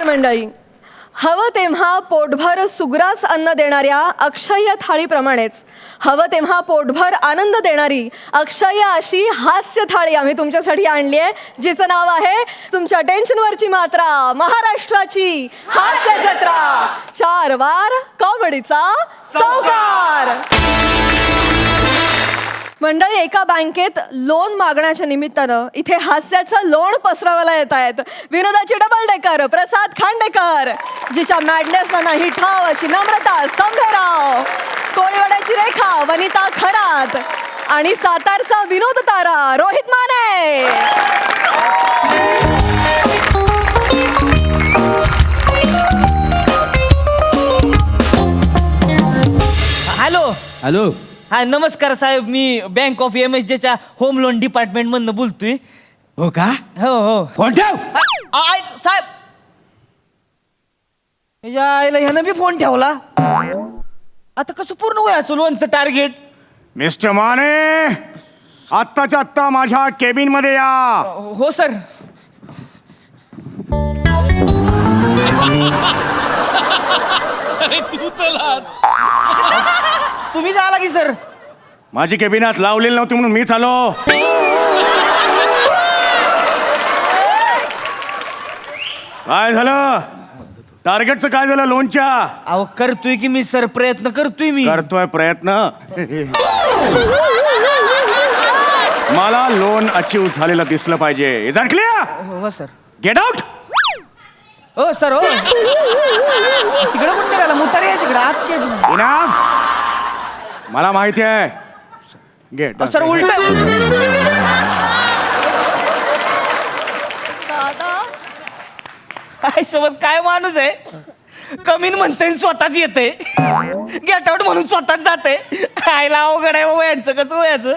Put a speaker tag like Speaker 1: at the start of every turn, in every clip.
Speaker 1: मंडळी, हवं तेव्हा पोटभर सुग्रास अन्न देणाऱ्या अक्षय्य थाळीप्रमाणेच हवं तेव्हा पोटभर आनंद देणारी अक्षय्य अशी हास्य थाळी आम्ही तुमच्यासाठी आणली आहे, जिचं नाव आहे तुमच्या टेन्शनवरची मात्रा, महाराष्ट्राची हास्य जत्रा, 4 वार कॉमेडीचा चौकार. मंडळी, एका बँकेत लोन मागण्याच्या निमित्तानं इथे हास्याचं लोण पसरवायला येत आहेत विनोदाची डबल डेकर प्रसाद खांडेकर, जिच्या मॅडनेसला नाही ठाव अशी नम्रता संभेराव, कोळीवाड्याची रेखा वनिता खरात आणि सातारचा विनोद तारा रोहित माने.
Speaker 2: Hello
Speaker 3: hello.
Speaker 2: हा नमस्कार साहेब, मी बँक ऑफ MSJच्या होम लोन डिपार्टमेंट मधनं बोलतोय.
Speaker 3: हो का?
Speaker 2: हो हो
Speaker 3: फोन ठेव.
Speaker 2: साहेब, ह्याच्या आईला ह्यानं बी फोन ठेवला. आता कसं पूर्ण व्हायचं लोनचं टार्गेट?
Speaker 4: मिस्टर माने, आत्ताच्या आत्ता माझ्या केबिन मध्ये या.
Speaker 2: हो सर.
Speaker 5: तू चलास.
Speaker 2: तुम्ही झाला की सर?
Speaker 4: माझी केबिनात लावलेली नव्हती म्हणून मी आलो. काय झालं? टार्गेटचं काय झालं लोनच्या?
Speaker 2: अहो करतोय की मी सर, प्रयत्न करतोय मी.
Speaker 4: करतोय प्रयत्न. मला लोन अचीव झालेलं दिसलं पाहिजे. Is that clear?
Speaker 2: हो सर.
Speaker 4: Get out.
Speaker 2: हो सर. हो तिकडे कोण निघाला? मुतारी आहे तिकडे आत.
Speaker 4: इनफ. मला माहिती आहे. गेट
Speaker 2: सर उलट. काय सोबत काय माणूस आहे? कमीन म्हणते स्वतःच येते, गेट आउट म्हणून स्वतःच जाते. खायला अवघड आहे बाबा यांचं. कसं वयाचं?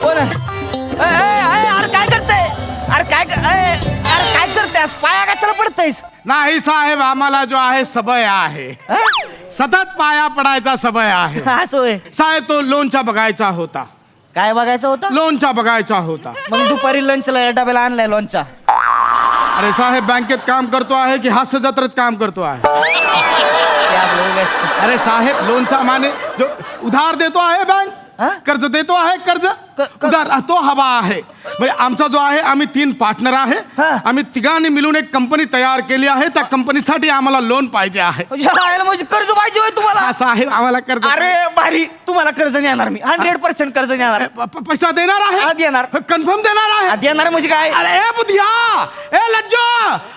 Speaker 2: कोण? अरे काय करते? अरे काय करते? पाया कशाला पडतेस?
Speaker 6: नाही साहेब, आम्हाला जो आहे सवय आहे, सतत पाया पडायचा सवय आहे.
Speaker 2: हा सोय.
Speaker 6: साहेब, तो लोणचा बघायचा होता.
Speaker 2: काय बघायचं होतं?
Speaker 6: लोणचा बघायचा होता.
Speaker 2: मग दुपारी लंचला डब्याला आणलाय लोणचा.
Speaker 6: अरे साहेब, बँकेत काम करतो आहे की हास्य जत्रेत काम करतो आहे? अरे साहेब, लोणचा माने जो उधार देतो आहे बँक, कर्ज देतो आहे, कर्ज उधार तो हवा आहे. म्हणजे आमचा जो आहे, आम्ही 3 पार्टनर आहे. आम्ही तिघांनी मिळून एक कंपनी तयार केली आहे. त्या कंपनीसाठी आम्हाला लोन पाहिजे आहे.
Speaker 2: म्हणजे कर्ज पाहिजे होय तुम्हाला?
Speaker 6: हा साहेब, आम्हाला कर्ज.
Speaker 2: अरे भारी, तुम्हाला कर्ज देणार मी. 100% कर्ज देणार.
Speaker 6: पैसा देणार आहे?
Speaker 2: देणार.
Speaker 6: कन्फर्म देणार आहे?
Speaker 2: देणार म्हणजे काय?
Speaker 6: अरे ए बुधिया, ए लज्जो,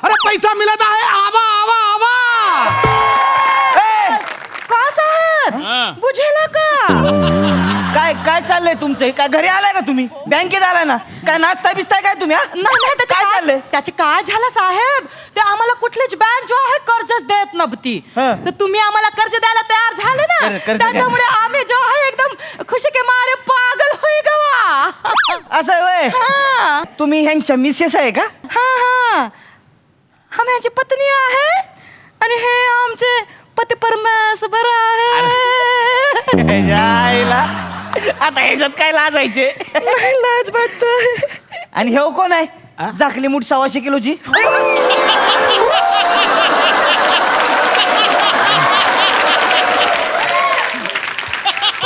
Speaker 6: अरे पैसा मिळत आहे. आवा आवा आवा.
Speaker 2: का साहेब बुझेला का? काय चाललंय तुमचं? काय घरी आलाय का तुम्ही? बँकेत आलाय ना? काय नाचताय बिस्ताय काय तुम्ही?
Speaker 7: नाही,
Speaker 2: काय चाललंय?
Speaker 7: त्याचे काय झालं साहेब? ते आम्हाला कुठलीच बँक जो आहे कर्जच देत नव्हती. तर तुम्ही आम्हाला कर्ज द्यायला तयार झाले ना, त्याच्यामुळे आम्ही जो आहे एकदम खुशी के मारे पागल होई गवा.
Speaker 2: असं आहे होय? तुम्ही ह्यांच्या मिसेस आहे का?
Speaker 7: हा, हम ह्यांची पत्नी आहे आणि हे आमचे पती परमेश्वर आहे.
Speaker 2: जायला आता ह्याच्यात काय लाजायचे?
Speaker 7: लाज वाटतोय.
Speaker 2: आणि हे कोण आहे? झाकली मूठ 125 किलोची.
Speaker 7: काय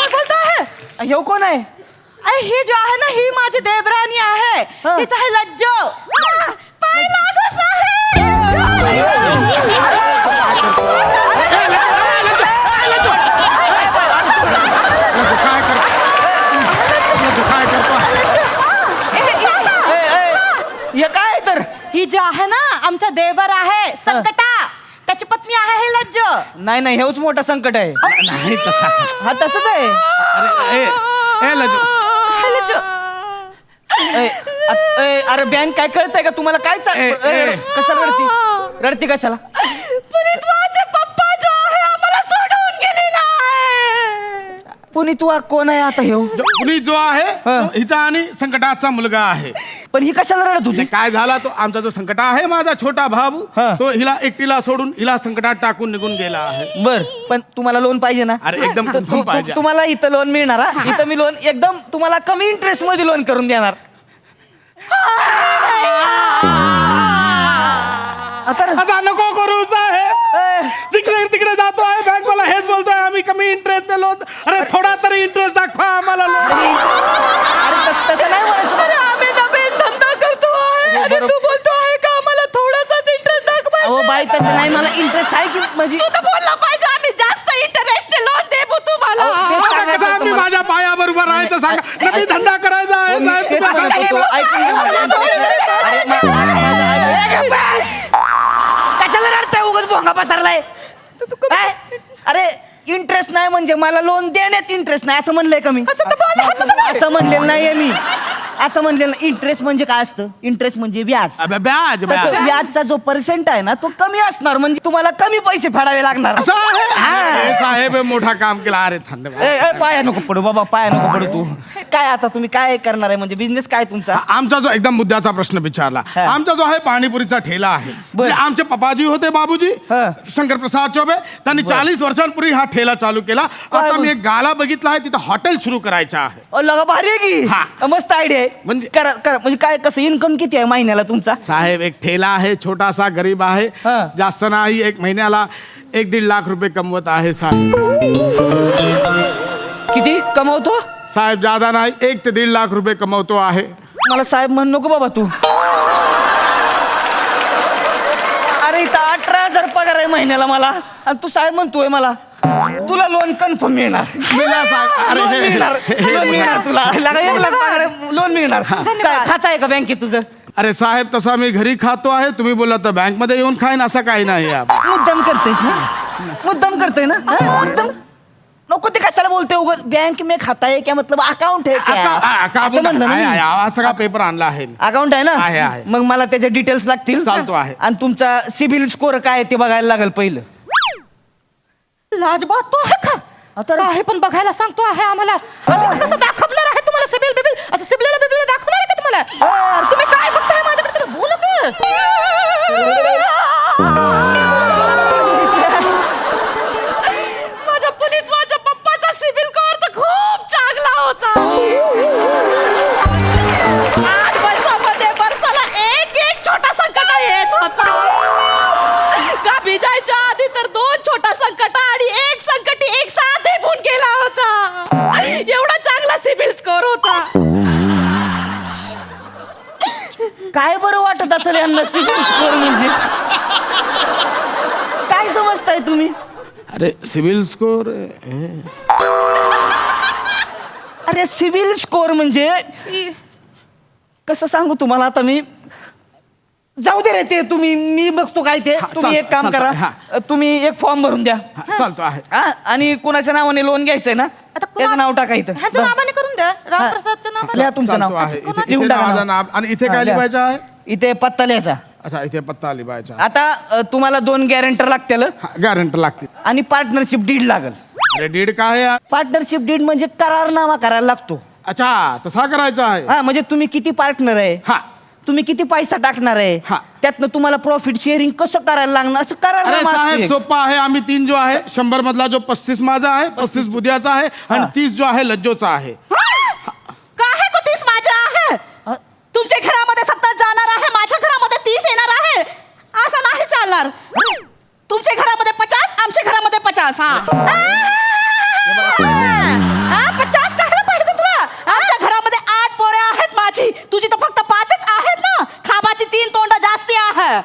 Speaker 7: बोलतो आहे?
Speaker 2: हे कोण आहे?
Speaker 7: ही जो आहे ना, ही माझी देवराणी आहे. हिचं आहे लज्जो. पाय लागो
Speaker 2: हे काय तर?
Speaker 7: ही जी आहे ना, आमचा देवर आहे संकटा, त्याची पत्नी आहे हे लज्जो.
Speaker 2: नाही, हेच मोठं संकट आहे.
Speaker 6: नाही तसा.
Speaker 2: हा तसंच आहे.
Speaker 6: अरे ए लज्जो.
Speaker 2: अरे बँक काय कळतंय का तुम्हाला? काय कशाला रडती? रडती कशाला?
Speaker 7: पुनीत माझे पप्पा जो आहे आम्हाला सोडून गेलेला आहे.
Speaker 2: पुनीत कोण आहे आता? हे
Speaker 6: पुनीत जो आहे, हिचा आणि संकटाचा मुलगा आहे.
Speaker 2: पण ही कशाला रडत
Speaker 6: ते
Speaker 2: होती?
Speaker 6: काय झाला तो आमचा जो संकट आहे माझा छोटा भाऊ
Speaker 2: हा.
Speaker 6: तो हिला एकटीला सोडून हिला संकटात टाकून निघून गेला आहे.
Speaker 2: बर पण तुम्हाला लोन पाहिजे ना?
Speaker 6: अरे एकदम
Speaker 2: तर
Speaker 6: confirm पाहिजे.
Speaker 2: तुम्हाला इथं लोन मिळणार हा? इथं मी लोन एकदम तुम्हाला कमी इंटरेस्ट मध्ये लोन करून देणार. आता
Speaker 6: असा नको करू साहेब,
Speaker 2: ए,
Speaker 6: जिकडे तिकडे जातो आहे बँक मला हेच बोलतोय आम्ही कमी इंटरेस्ट लोन. अरे थोडा तरी इंटरेस्ट दाखवा आम्हाला लोन.
Speaker 2: अरे तसं नाही म्हणायचं.
Speaker 7: अरे आम्ही नवीन धंदा करतो आहे आणि
Speaker 2: बरोबर.
Speaker 7: तू बोलतो आहे का आम्हाला थोडासाच इंटरेस्ट दाखवायचा?
Speaker 2: अहो बाई तसं नाही, मला इंटरेस्ट आहे की म्हणजे
Speaker 7: तू तर बोलला पाहिजे आम्ही जास्त इंटरेस्ट लोन देऊ तुम्हाला.
Speaker 2: अहो, ते
Speaker 6: आता
Speaker 2: सांगायचं
Speaker 6: कसं आम्ही
Speaker 2: तुम्हाला.
Speaker 6: माझ्या पायावर उभं राहायचं सांगा. नवीन धंदा करायचा आहे
Speaker 2: हो, मी
Speaker 6: साहेब
Speaker 2: तेच
Speaker 6: तुम्हाला
Speaker 2: सांगत होतो. ऐकून घ्या माझं. अरे कशाला रडताय उगाच भोंगा पसरलाय? काय? अरे इंटरेस्ट नाही म्हणजे मला लोन देण्यात इंटरेस्ट नाही असं म्हणलंय का मी? असं म्हणलेलं नाहीये मी. असं म्हणलेलं इंटरेस्ट म्हणजे काय असतं? इंटरेस्ट म्हणजे व्याज.
Speaker 6: अबे, ब्याज
Speaker 2: तर तो
Speaker 6: ब्याज
Speaker 2: व्याजचा जो पर्सेंट आहे ना तो कमी असणार, म्हणजे तुम्हाला कमी पैसे फेडावे लागणार.
Speaker 6: असं आहे
Speaker 2: हा.
Speaker 6: अरे, साहेब हे मोठा काम केला. अरे थंड
Speaker 2: पाया नको पडू बाबा, पाया नको पडू तू. काय आता तुम्ही काय करणार आहे, म्हणजे बिझनेस काय तुमचा?
Speaker 6: आमचा जो एकदम मुद्द्याचा प्रश्न विचारला.
Speaker 2: हा.
Speaker 6: आमचा जो आहे पाणीपुरीचा ठेला आहे. म्हणजे आमचे पप्पाजी होते बाबूजी
Speaker 2: हा.
Speaker 6: शंकरप्रसाद चौबे, त्यांनी 40 वर्षांपूर्वी हा ठेला चालू केला.
Speaker 2: काय
Speaker 6: आता
Speaker 2: बोल-
Speaker 6: मी एक गाला बघितला आहे तिथं हॉटेल सुरू करायचं आहे.
Speaker 2: अ, लगा भारी आहे
Speaker 6: हा.
Speaker 2: की मस्त आयडिया आहे.
Speaker 6: म्हणजे-
Speaker 2: करा करा, म्हणजे काय कसं इन्कम किती आहे महिन्याला तुमचा?
Speaker 6: साहेब एक ठेला आहे, छोटासा गरीब आहे,
Speaker 2: हा.
Speaker 6: जास्त नाही, एक महिन्याला 1-1.5 लाख रुपये कमवत आहे साहेब.
Speaker 2: किती कमवतो?
Speaker 6: साहेब ज्यादा नाही, 1 ते 1.5 लाख रुपये कमवतो आहे.
Speaker 2: मला साहेब म्हण नको बाबा तू. अरे इथं 18,000 पगार आहे महिन्याला मला आणि तू साहेब म्हणतोय मला. तुला लोन कन्फर्म मिळणार.
Speaker 6: मिळणार साहेब. अरे
Speaker 2: लोन
Speaker 6: हे-
Speaker 2: मिळणार,
Speaker 6: हे-
Speaker 2: लोन मिळणार तुला. लगा 1 लाख पगार आहे, लोन मिळणार. काय खाता आहे का बँकेत तुझं?
Speaker 6: अरे साहेब तसा मी घरी खातो आहे, तुम्ही बोलला तर बँक मध्ये येऊन खाईन असं काही नाही आहे.
Speaker 2: मुद्दाम करतेस ना? मुद्दाम करतोय ना? हा? मुद्दाम नको ते कशाला बोलते उगाच. बँक में खाता है क्या मतलब अकाउंट है क्या? असं म्हणलं ना मी.
Speaker 6: असं का पेपर आणला आहे मी.
Speaker 2: अकाउंट आहे ना?
Speaker 6: आहे.
Speaker 2: मग मला त्याचे डिटेल्स लागतील.
Speaker 6: चालतो आहे.
Speaker 2: आणि तुमचा सिबिल स्कोर काय आहे ते बघायला लागेल पहिलं.
Speaker 7: लाज वाटतो आहे का?
Speaker 2: आता
Speaker 7: काय पण बघायला सांगतो आहे आम्हाला. आम्ही कसं दाखवणार आहे तुम्हाला सिबिल बिबिल असं सिबिलला बिबिल दाखवणार आहे का तुम्हाला? तुम्ही काय बघताय माझ्याकडे तुम्ही बोलू माझ्या पुनीत माझ्या पप्पाचा सिबिल स्कोर तर खूप चांगला होता. 8 वर्षामध्ये वर्षाला एक छोटा संकट येत होता. गावी जायच्या आधी तर 2 छोटा संकट आणि 1 संकट एक साथ येऊन गेला होता. एवढा चांगला सिबिल स्कोर होता.
Speaker 2: काय बरं वाटत असेल यांना सिबिल स्कोर म्हणजे? काय समजताय तुम्ही?
Speaker 6: अरे सिबिल स्कोर
Speaker 2: अरे सिबिल स्कोर म्हणजे कसं सांगू तुम्हाला आता मी. जाऊ दे रे ते तुम्ही, मी बघतो काय ते.
Speaker 6: हा,
Speaker 2: तुम्ही एक काम
Speaker 6: चालतं,
Speaker 2: करा, तुम्ही एक फॉर्म भरून द्या.
Speaker 6: चालतो आहे.
Speaker 2: हा, आणि कुणाच्या नावाने लोन घ्यायचंय ना
Speaker 7: आता
Speaker 2: त्याचं नाव टाकायचं.
Speaker 7: ह्याच्या नावाने करून द्या. रामप्रसादच्या नावाने.
Speaker 2: लिहा तुमचं नाव.
Speaker 6: चालतो आहे.
Speaker 2: अच्छा,
Speaker 6: इथे-
Speaker 2: लिहून
Speaker 6: इथे
Speaker 2: टाका
Speaker 6: माझं
Speaker 2: नाव.
Speaker 6: नाव आणि इथे
Speaker 2: हा,
Speaker 6: काय
Speaker 2: लिहा.
Speaker 6: लिहायचं आहे?
Speaker 2: इथे पत्ता लिहायचा.
Speaker 6: अच्छा इथे पत्ता लिहायचा.
Speaker 2: आता तुम्हाला 2 गॅरंटर लागतील
Speaker 6: गॅरंटर लागतील.
Speaker 2: आणि पार्टनरशिप डीड लागल.
Speaker 6: अरे डीड काय आहे?
Speaker 2: पार्टनरशिप डीड म्हणजे करारनामा करायला लागतो.
Speaker 6: अच्छा तसा करायचा आहे.
Speaker 2: हा म्हणजे तुम्ही किती पार्टनर आहे,
Speaker 6: हा.
Speaker 2: तुम्ही किती पैसा टाकणार आहे,
Speaker 6: हा.
Speaker 2: त्यातनं तुम्हाला प्रॉफिट शेअरिंग कसं करायला लागणार असं
Speaker 6: अरे
Speaker 2: करारनामा
Speaker 6: साहेब
Speaker 2: असतो.
Speaker 6: सोपा आहे. आम्ही 3 जो आहे 100 मधला जो 35 माझा आहे, 35 बुद्याचा आहे आणि 30 जो आहे लज्जोचा आहे.
Speaker 7: काय को 30 माझ्या आहे?
Speaker 2: हा?
Speaker 7: तुमच्या घरामध्ये 70 जाणार आहे, माझ्या घरामध्ये 30 येणार आहे. असं नाही चालणार. तुमच्या घरामध्ये 50, आमच्या घरामध्ये 50. हा 50 काय पाहिजे तुला? आमच्या घरामध्ये 8 पोरे आहेत माझी. तुझी तर फक्त 5च आहेत ना. खाबाची 3 तोंड जास्ती आहे.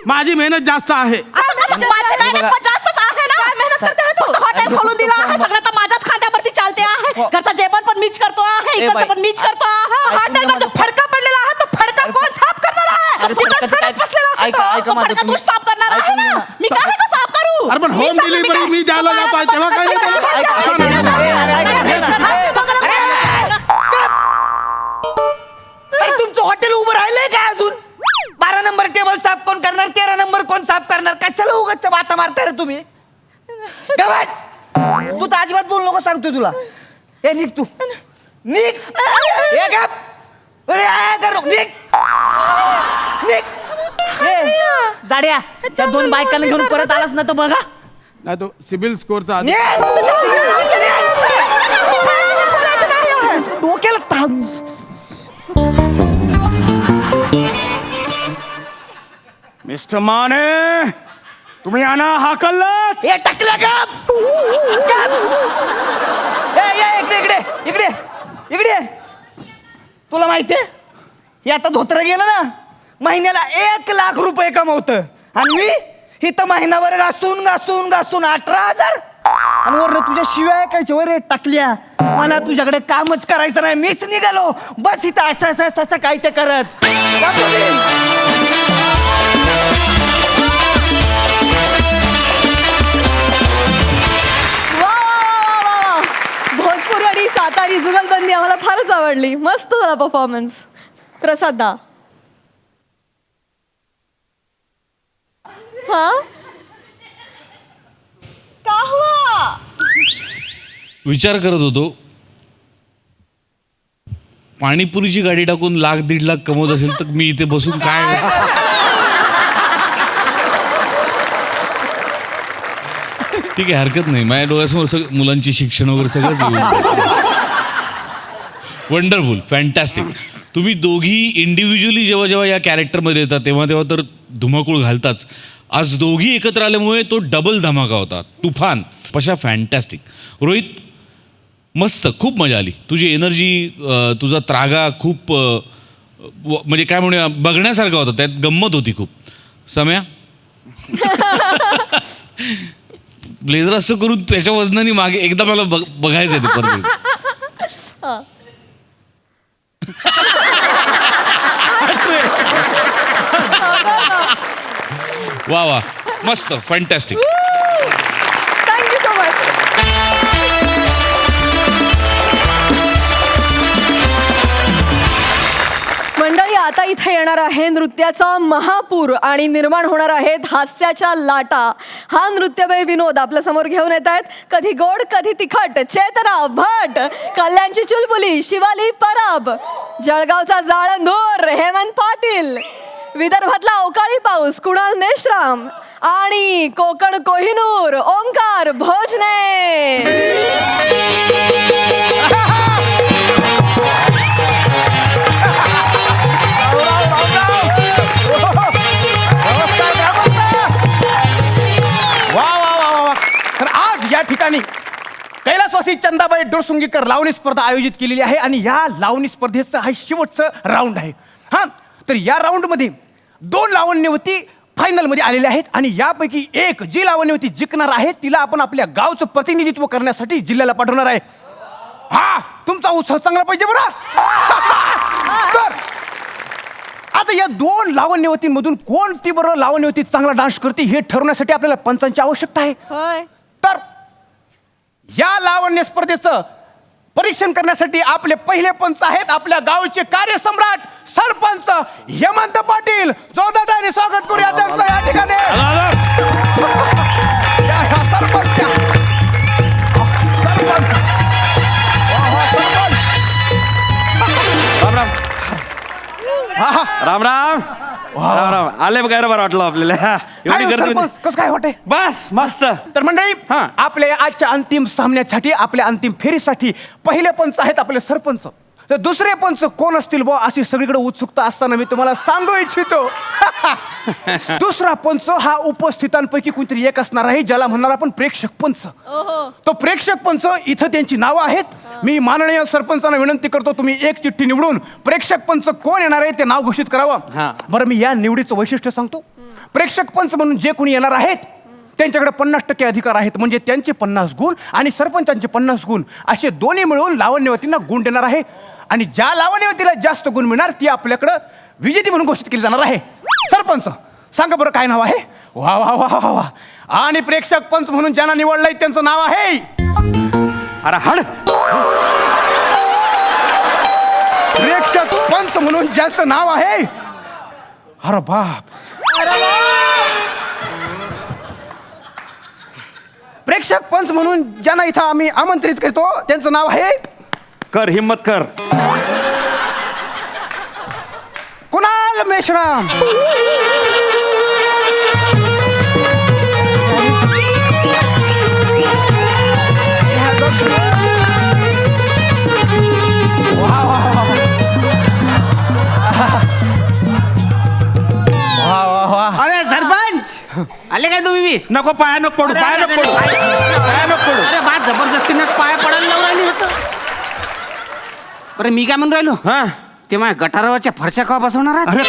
Speaker 6: माझी मेहनत जास्त आहे.
Speaker 7: असं कसं? माझी मेहनत पण जास्तच आहे ना. काय मेहनत करते आहे तू? हॉटेल खोलून दिलं आहे, सगळं तर माझ्याच खांद्यावरती चालते आहे. घरचं जेवण पण मीच करतो आहे, इकडचं पण मीच करतो आहे. हॉटेलवर जो फडका पडलेला आहे तो फडका कोण साफ करणार आहे?
Speaker 2: अरे
Speaker 7: तिथं
Speaker 2: फडकाचं
Speaker 7: सडक बसलेला आहे
Speaker 2: ऐका-
Speaker 7: तो.
Speaker 2: ऐका
Speaker 7: तो
Speaker 2: माझं
Speaker 7: फडका
Speaker 2: तुम्ही.
Speaker 7: तूच साफ करणार आहे
Speaker 2: ऐकून
Speaker 7: ना.
Speaker 2: घ्या ना.
Speaker 7: मी काय का साफ करू?
Speaker 6: अरे पण
Speaker 7: मी
Speaker 6: home
Speaker 7: सांगतो, मी
Speaker 6: delivery
Speaker 7: काय-
Speaker 6: मी द्यायला
Speaker 7: तुम्हाला
Speaker 6: जातो आहे, तेव्हा काय
Speaker 7: customer
Speaker 6: नाही
Speaker 7: आहे.
Speaker 6: करत. असं नाही.
Speaker 2: अरे तुमचं हॉटेल उभं राहिलंय काय अजून? 12 नंबर टेबल साफ कोण करणार, 13 नंबर कोण साफ करणार? कशाला उगाच बाता मारताय रे तुम्ही? ग बस. तू तर अजिबात बोलू नको सांगतोय तुला. हे निघ तू, निघ. हे गप. जाड्या त्या दोन बायकांना घेऊन परत आलास ना तर बघा.
Speaker 6: नाही तो सिबिल स्कोअरचा
Speaker 2: डोक्याला ताप.
Speaker 4: मिस्टर माने तुम्ही आणा हाकललात.
Speaker 2: ए टाकला गप. इकडे इकडे इकडे इकडे. तुला माहितीये हे आता धोत्र गेलं ना महिन्याला 1 लाख रुपये कमवतं आणि मी इथं महिनाभर घासून घासून घासून 18,000 आणि वरनं तुझ्या शिवाय ऐकायच्या वर टाकल्या. मला तुझ्याकडे कामच करायचं नाही. मीच निघालो बस इथं असं तसं काय ते करत.
Speaker 1: भोजपुरी आणि सातारी जुगलबंदी आम्हाला फारच आवडली. मस्त झाला परफॉर्मन्स. प्रसादा हा का हुआ?
Speaker 3: विचार करत होतो पाणीपुरीची गाडी टाकून 1,00,000-1.5 लाख कमवत असेल तर मी इथे बसून काय. ठीक आहे हरकत नाही. माझ्या डोळ्यासमोर सगळं मुलांची शिक्षण वगैरे सगळंच येऊन वंडरफुल फॅन्टॅस्टिक. तुम्ही दोघी इंडिव्हिज्युअली जेव्हा जेव्हा या कॅरेक्टरमध्ये येतात तेव्हा तेव्हा तर धुमाकूळ घालताच. आज दोघी एकत्र आल्यामुळे तो डबल धमाका होता. तुफान पशा फॅन्टॅस्टिक. रोहित मस्त खूप मजा आली. तुझी एनर्जी तुझा त्रागा खूप म्हणजे काय म्हणूया बघण्यासारखा होता. त्यात गंमत होती खूप. सम्या ब्लेझर असं करून त्याच्या वजनाने मागे एकदा मला बघायचं आहे ते परत. वा वा मस्त फॅन्टॅस्टिक.
Speaker 1: Thank you so much. मंडळी आता इथे येणार आहे नृत्याचा महापूर आणि निर्माण होणार आहेत हास्याच्या लाटा. हा नृत्यमय विनोद आपल्या समोर घेऊन येत आहेत. कधी गोड कधी तिखट चेतना भट, कल्याणची चुलबुली शिवाली परब, जळगावचा जाळंधूर हेमंत पाटील, विदर्भातला अवकाळी पाऊस कुणाल मेश्राम आणि कोकण कोहिनूर ओंकार भोजने.
Speaker 5: तर आज या ठिकाणी कैलासवासी चंदाबाई डोरसुंगीकर लावणी स्पर्धा आयोजित केलेली आहे आणि या लावणी स्पर्धेचं हा शेवटचं राऊंड आहे. हा तर या राऊंडमध्ये 2 लावण्यवती फायनलमध्ये आलेले आहेत आणि यापैकी एक जी लावण्यवती जिंकणार आहे तिला आपण आपल्या गावचं प्रतिनिधित्व करण्यासाठी जिल्ह्याला पाठवणार आहे. हा तुमचा उत्साह चांगला पाहिजे बरं. तर आता या 2 लावण्यवतींमधून कोणती बरं लावण्यवती चांगला डान्स करते हे ठरवण्यासाठी आपल्याला पंचांची आवश्यकता आहे.
Speaker 1: होय.
Speaker 5: तर या लावण्य स्पर्धेचं परीक्षण करण्यासाठी आपले पहिले पंच आहेत आपल्या गावचे कार्यसम्राट सरपंच हेमंत पाटील. जोरदार स्वागत करूया त्यांचं या ठिकाणी. सरपंच
Speaker 4: राम राम राम राम. आले बघायला बरं वाटलं आपल्याला. एवढी गर्दी होती.
Speaker 5: कसं काय वाटतंय?
Speaker 4: बस मस्त.
Speaker 5: तर मंडळी
Speaker 4: हा.
Speaker 5: आपल्या आजच्या अंतिम सामन्यासाठी आपल्या अंतिम फेरीसाठी पहिले पंच आहेत आपले सरपंच. तर दुसरे पंच कोण असतील बुवा अशी सगळीकडे उत्सुकता असताना मी तुम्हाला सांगू इच्छितो. दुसरा पंच हा उपस्थितांपैकी कोणतरी एक असणार आहे ज्याला म्हणणार आपण प्रेक्षक पंच. तो प्रेक्षक पंच इथं त्यांची नावं आहेत. मी माननीय सरपंचांना विनंती करतो तुम्ही एक चिठ्ठी निवडून प्रेक्षक पंच कोण येणार आहे ते नाव घोषित करावं. बरं मी या निवडीचं वैशिष्ट्य सांगतो. प्रेक्षक पंच म्हणून जे कोणी येणार आहेत त्यांच्याकडे 50% अधिकार आहेत. म्हणजे त्यांचे 50 गुण आणि सरपंचांचे 50 गुण असे दोन्ही मिळून लावण्यवतींना गुण देणार आहे आणि ज्या लावण्यवतीला जास्त गुण मिळणार ती आपल्याकडं विजेती म्हणून घोषित केली जाणार आहे. सरपंच सांगा बरं काय नाव आहे? वा वा वा वा वा. आणि प्रेक्षक पंच म्हणून ज्यांना निवडलंय त्यांचं नाव आहे
Speaker 4: अरे हड.
Speaker 5: प्रेक्षक पंच म्हणून ज्यांचं नाव आहे अरे बाप. प्रेक्षक पंच म्हणून ज्यांना इथं आम्ही आमंत्रित करतो त्यांचं नाव आहे
Speaker 4: कर हिम्मत कर.
Speaker 5: मेश्राम.
Speaker 2: अरे सरपंच आले काय तुम्ही बी?
Speaker 4: नको पाया नको पडू पाया नको पडू पाया नको पडू.
Speaker 2: अरे बा जबरदस्तीने पाया पडायला लावून राहिली होतं. बरं मी काय म्हणून राहिलो
Speaker 4: हा
Speaker 2: ते माझ्या गटारावरच्या फरशा का बसवणार आहात?
Speaker 4: अरे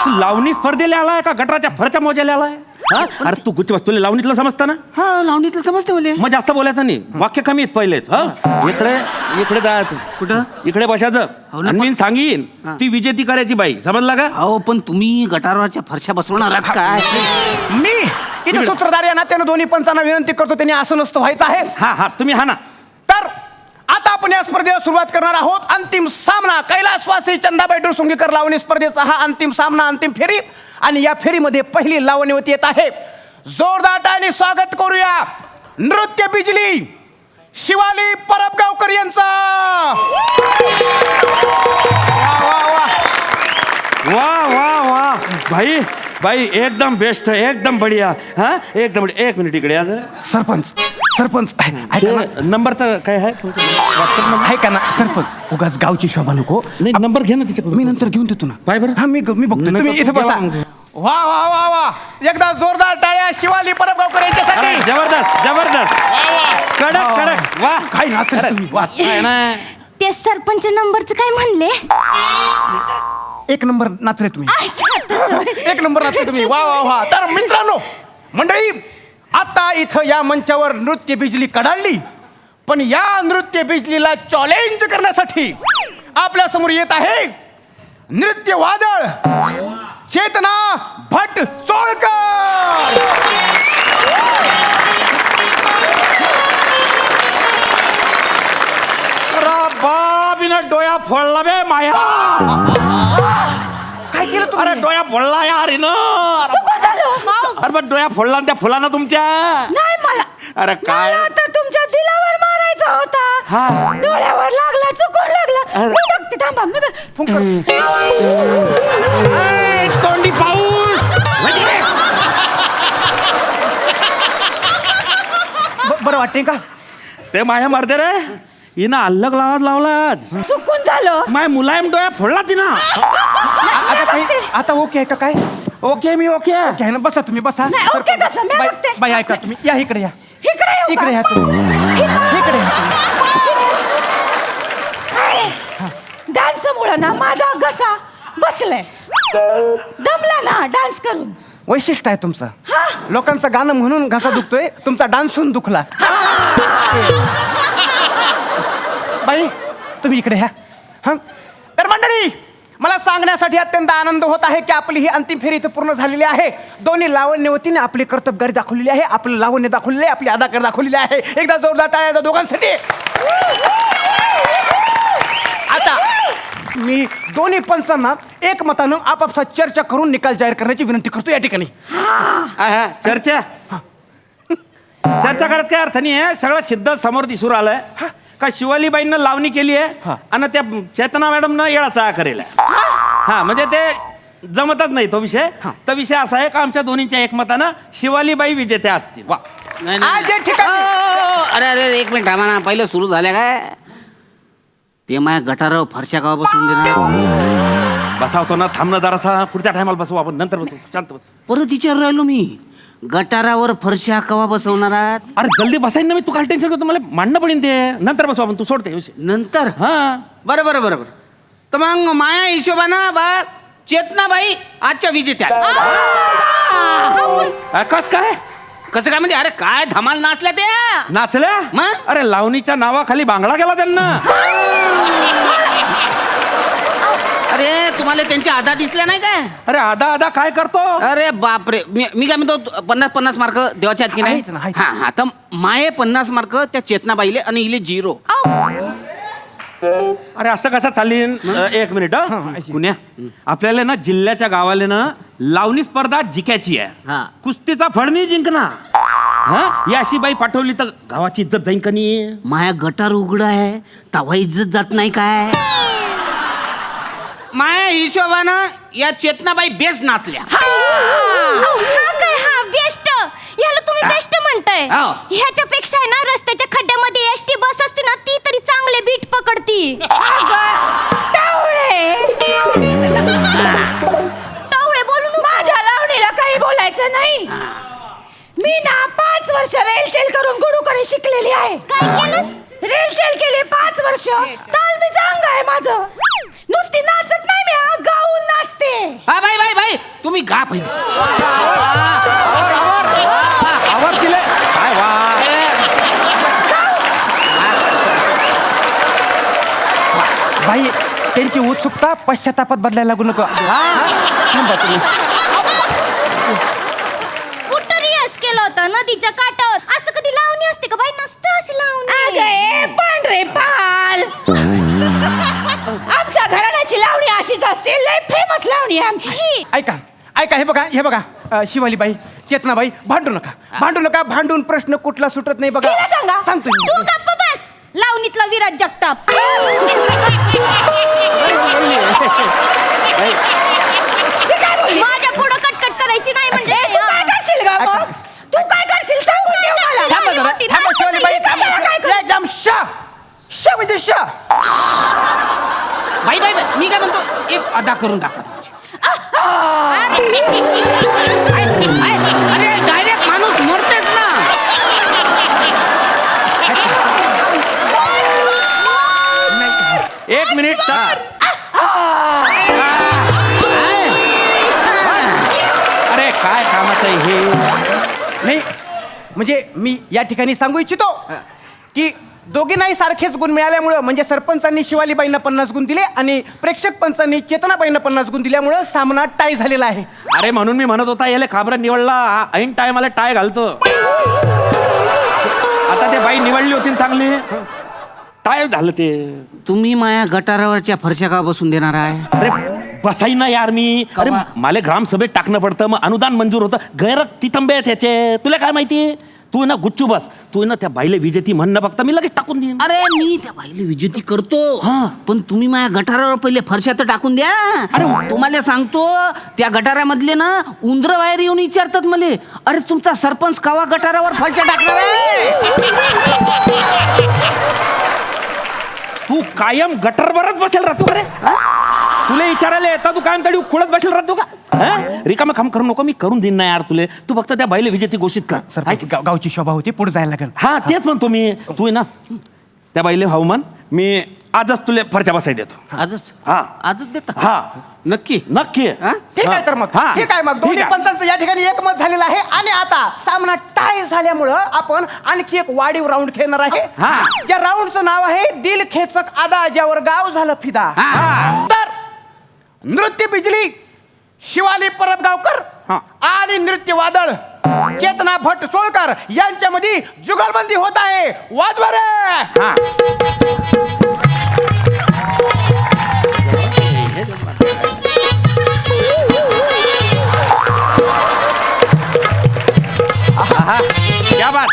Speaker 4: तू लावणी स्पर्धेला आलाय का गटराच्या फरच्या मोजायला आलाय हा? अरे तू गुच्ची तुला लावणीतलं समजतं ना
Speaker 2: हा लावणीतलं समजते मला.
Speaker 4: मग जास्त बोलायचं नाही वाक्य कमी आहेत पहिलेच हा इकडे इकडे जायचं
Speaker 2: कुठं?
Speaker 4: इकडे बसायचं
Speaker 2: हो ना,
Speaker 4: आणि मी
Speaker 2: पण-
Speaker 4: सांगीन
Speaker 2: हा.
Speaker 4: ती विजेती करायची बाई समजला का
Speaker 2: अहो पण तुम्ही गटारावरच्या फरशा बसवणार आहात काय?
Speaker 5: मी इथे सूत्रधार या नात्यानं दोन्ही पंचांना विनंती करतो, त्यांनी असं नसतं व्हायचं आहे.
Speaker 4: हा हा तुम्ही हा ना
Speaker 5: तर आता आपण या स्पर्धेला सुरुवात करणार आहोत. अंतिम सामना कैलासवासी चंदाबाई डुरसुंगीकर लावणी स्पर्धेचा हा अंतिम सामना, अंतिम फेरी. आणि या फेरीमध्ये पहिली लावणीवती येत आहे. जोरदार टाळ्यांनी स्वागत करूया नृत्य बिजली शिवाली परबगावकर यांचा.
Speaker 4: वाह वाह वाह भाई भाई एकदम बेस्ट एकदम बढ़िया हा एकदम बढ़िया. एक मिनिट इकडे या जरा.
Speaker 5: सरपंच सरपंच ऐका ना,
Speaker 4: ते नंबरचं काय आहे तुमचं WhatsApp नंबर?
Speaker 5: ऐका ना सरपंच, उगाच गावची शोभा नको.
Speaker 4: नाही नंबर घे ना तिच्याकडून.
Speaker 5: मी नंतर घेऊन देतो ना.
Speaker 4: काय बरं?
Speaker 5: हा मी बघतो.
Speaker 4: नाही,
Speaker 5: तुम्ही इथे
Speaker 4: घ्या
Speaker 5: बसा.
Speaker 4: मग.
Speaker 5: वा वा वा वा एकदा जोरदार टाळ्या शिवाली परबगावकर
Speaker 4: अरे,
Speaker 5: यांच्यासाठी.
Speaker 4: जबरदस्त जबरदस्त कडक कडक वा
Speaker 5: काय नाचले तुम्ही. वा.
Speaker 4: काय ना
Speaker 8: ते सरपंच नंबरचं काय म्हणले?
Speaker 5: एक नंबर नाचले तुम्ही.
Speaker 8: अच्छा, तसं.
Speaker 5: एक नंबर नाचले तुम्ही. वा वा वा. तर मित्रांनो मंडळी, आता इथं या मंचावर नृत्य बिजली कडाडली, पण या नृत्य बिजलीला चॅलेंज करण्यासाठी आपल्या समोर येत आहे नृत्य वादळ चेतना भट चोळकर.
Speaker 4: बाबीनं डोया फोडला बे माया.
Speaker 5: काय केलं
Speaker 4: अरे
Speaker 5: तुम्ही?
Speaker 4: डोया फोडला यार हिनं. अरे पण डोया फोडला ना त्या फुलानं तुमच्या.
Speaker 7: नाही मला
Speaker 4: अरे काय
Speaker 7: मला तर तुमच्या दिलावर मारायचा होता.
Speaker 4: हा.
Speaker 7: डोळ्यावर लागला, चुकून लागला.
Speaker 4: अरे.
Speaker 7: मी बघते, थांबा मी बघ-
Speaker 5: फुंकर.
Speaker 4: ए, तोंडी पाऊस
Speaker 5: बरं वाटते का?
Speaker 4: ते माया मारते रे हिनं अल्लग लावाज लावलाच
Speaker 7: चुकून झालं.
Speaker 4: माय मुलायम डोया फोडला तिनं.
Speaker 5: आता काही आता ओके आहे का काय?
Speaker 4: ओके मी ओके
Speaker 5: ओके आहे ना. बसा तुम्ही बसा.
Speaker 7: नाही, ओके कसं? मी
Speaker 5: बाई-
Speaker 7: बघते.
Speaker 5: बाई ऐका तुम्ही या इकडे या.
Speaker 7: इकडे येऊ का?
Speaker 5: इकडे या तुम्ही. इकडे या तुम्ही.
Speaker 7: डान्स मुळे ना माझा घसा बसलाय. दमला ना डान्स करून.
Speaker 5: वैशिष्ट्य आहे तुमचं. लोकांचं गाणं म्हणून घसा दुखतोय, तुमचा डान्स होऊन दुखला. बाई तुम्ही इकडे ह्या. हा तर मंडळी, मला सांगण्यासाठी अत्यंत आनंद होत आहे की आपली ही अंतिम फेरी इथे पूर्ण झालेली आहे. दोन्ही लावण्यवतीने आपली कर्तबगारी दाखवलेली आहे, आपलं लावण्य दाखवलेले आहे, आपली अदाकारी दाखवलेली आहे. एकदा जोरदार टाळ्या द्या दोघांसाठी. आता मी दोन्ही पंचांना एकमतानं आपापसात चर्चा करून निकाल जाहीर करण्याची विनंती करतो या ठिकाणी.
Speaker 4: चर्चा चर्चा करत काय अर्थ नाही आहे. सगळं सिद्ध समोर दिसून आलंय का शिवालीबाईंना लावणी केली आहे आणि त्या चेतना मॅडमनं येळाचा करेल. हा म्हणजे ते जमतच नाही तो विषय. तो विषय असा आहे का आमच्या दोन्हीच्या एकमतानं शिवालीबाई विजेत्या असतील. वा
Speaker 5: आज या ठिकाणी
Speaker 2: अरे अरे एक मिनिट थांबा ना. पहिलं सुरू झालं काय ते माझ्या गटारावर फरशा का बसून देणार?
Speaker 4: बसावतो ना थांबणं जरासा पुढच्या टायमाला बसू आपण नंतर बसू शांत बस.
Speaker 2: परत विचार राहिलो मी गटारावर फरशा कवा बसवणार आहात?
Speaker 4: अरे जल्दी बसायन ना मी. तू काय टेन्शन करतो मला मांडणं पडेल ते नंतर बसू आपण. तू सोडते विषय.
Speaker 2: नंतर
Speaker 4: हा
Speaker 2: बरं बरं बरं बरं. तर मग माया हिशोबानं बा चेतनाबाई आजच्या विजेत्या.
Speaker 4: कस काय
Speaker 2: कसं काय म्हणजे? अरे काय धमाल नाचल्या त्या.
Speaker 4: नाचल्या
Speaker 2: मग?
Speaker 4: अरे लावणीच्या नावाखाली बांगडा गेला त्यांना.
Speaker 2: अरे तुम्हाला त्यांच्या आधा दिसल्या नाही काय?
Speaker 4: अरे आधा आधा काय करतो.
Speaker 2: अरे बापरे. मी काय म्हणतो 50-50 मार्क देवाच्या हात की नाही?
Speaker 5: आहेत ना, आहेत.
Speaker 2: हा हा. तर माये 50 मार्क त्या चेतनाबाईले आणि इले 0.
Speaker 4: अरे असं कसं चालीन. एक मिनिट कुण्या आपल्याला ना जिल्ह्याच्या गावाले ना लावणी स्पर्धा जिकायची आहे.
Speaker 2: हा.
Speaker 4: कुस्तीचा फडणी जिंकणार. हा ही अशी बाई पाठवली तर गावाची इज्जत जाईन का नाही.
Speaker 2: माया गटार उघड आहे तवा इज्जत जात नाही काय?
Speaker 9: माझ्या हिशोबानं या चेतनाबाई बेस्ट नाचल्या.
Speaker 8: हा काय हा बेस्ट ह्याला तुम्ही बेस्ट म्हणताय.
Speaker 9: हो.
Speaker 8: ह्याच्यापेक्षा आहे ना रस्त्याच्या खड्ड्यामध्ये एसटी बस असते ना ती तरी चांगले बीट पकडती. टावळे बोलून
Speaker 7: माझ्या लावणीला काही बोलायचं नाही. मी ना 5 वर्ष रेलचेल करून गुरुकडे शिकलेली आहे.
Speaker 8: काय केलंस?
Speaker 7: रेलचेल केली 5 वर्ष. तालमी चांग आहे माझं. नुसती नाचत नाही मी, गाऊन नाचते.
Speaker 9: हा बाई तुम्ही गा पहिले.
Speaker 4: आवर केले काय वा.
Speaker 5: बाई त्यांची उत्सुकता पश्चातापात बदलायला लागू नको. थांबा तुम्ही.
Speaker 8: कुठं रियाज केला होता नदीच्या काठावर. असं कधी लावणी असते का बाई? नसतं असं लावणी.
Speaker 7: अगे पांढरे पाल, आमच्या घराण्याची लावणी अशीच असते. लय फेमस लावणी आहे आमची.
Speaker 5: ऐका ऐका हे बघा शिवालीबाई चेतनाबाई भांडू नका भांडून प्रश्न कुठला सुटत नाही बघा.
Speaker 7: तिला सांगा.
Speaker 5: सांगतो मी.
Speaker 8: तू गप्प बस. लावणीतला विराज जगताप. माझ्या पुढं कटकट करायची नाही म्हणजे.
Speaker 7: तू काय करशील ग मग? तू काय करशील सांगून ठेव मला.
Speaker 5: थांबा जरा, थांबा शिवालीबाई,
Speaker 7: कशाला काय
Speaker 5: थांबा. एकदम शा म्हणजे शा.
Speaker 9: बाई मी काय म्हणतो एक अदा करून दाखवा तुमची. अरे डायरेक्ट माणूस मरतेच ना.
Speaker 4: एक मिनिट अरे काय कामाचं आहे हे.
Speaker 5: नाही म्हणजे मी या ठिकाणी सांगू इच्छितो की दोघींनाही सारखेच गुण मिळाल्यामुळं म्हणजे सरपंचांनी शिवालीबाईंना 50 गुण दिले आणि प्रेक्षक पंचांनी चेतनाबाईंना 50 गुण दिल्यामुळं सामना टाय झालेला आहे.
Speaker 4: अरे म्हणून मी म्हणत होता याला खाबरा निवडला ऐन टायमाला टाय घालतो. आता ते बाई निवडली होती ना चांगली टाय झालं ते.
Speaker 9: तुम्ही माझ्या गटारावरच्या फरशा का बसून देणार आहे?
Speaker 4: अरे बसाई ना यार मी. अरे
Speaker 9: कवा?
Speaker 4: मला ग्रामसभेत टाकणं पडतं मग अनुदान मंजूर होतं. गैर तितंबे आहेत त्याचे. तुला काय माहिती. तू ना गुच्चू बस. तू ना त्या बाईला विजेती म्हणणं बघता मी लगेच टाकून देईन.
Speaker 9: अरे मी त्या बाईला विजेती करतो.
Speaker 4: हा.
Speaker 9: पण तुम्ही माझ्या गटारावर पहिले फरशा तर टाकून द्या. अरे तुम्हाला सांगतो त्या गटारामधले ना उंदर बाहेर येऊन विचारतात मले, अरे तुमचा सरपंच कवा गटारावर फरशा टाकणार आहे?
Speaker 4: तू कायम गटरवरच बसेल राहतो का रे. तुला विचारायला येता तू कायम तडी खुळत बसेल राहतो का. रिकामा काम करू नको. मी करून देईन ना यार तुले. तू फक्त त्या बाईला विजेती घोषित कर.
Speaker 5: सरपंच गावची शोभा होती पुढे जायला लागेल.
Speaker 4: हा तेच म्हणतो मी. तू आहे ना त्या बाईले हवामान मी आजच तुले फरच्या बसाय देतो.
Speaker 9: आजच
Speaker 4: हा
Speaker 9: आजच देता?
Speaker 4: हा
Speaker 9: नक्की
Speaker 4: नक्की.
Speaker 9: हा?
Speaker 5: ठीक आहे तर मग
Speaker 4: हा.
Speaker 5: ठीक आहे मग दोन्ही
Speaker 4: ठीक आहे.
Speaker 5: पंचांचं या ठिकाणी एकमत झालेलं आहे आणि आता सामना टाय झाल्यामुळं आपण आणखी एक वाढीव राऊंड खेळणार आहे.
Speaker 4: हा.
Speaker 5: ज्या राऊंडचं नाव आहे दिल खेचक आदा ज्यावर गाव झालं फिदा.
Speaker 9: हा.
Speaker 5: तर नृत्य बिजली शिवाली परबगावकर
Speaker 4: हा.
Speaker 5: आणि नृत्य वादळ चेतना भट सोळकर यांच्यामध्ये जुगलबंदी होत आहे. वाजवा रे.
Speaker 4: हा. क्या बात.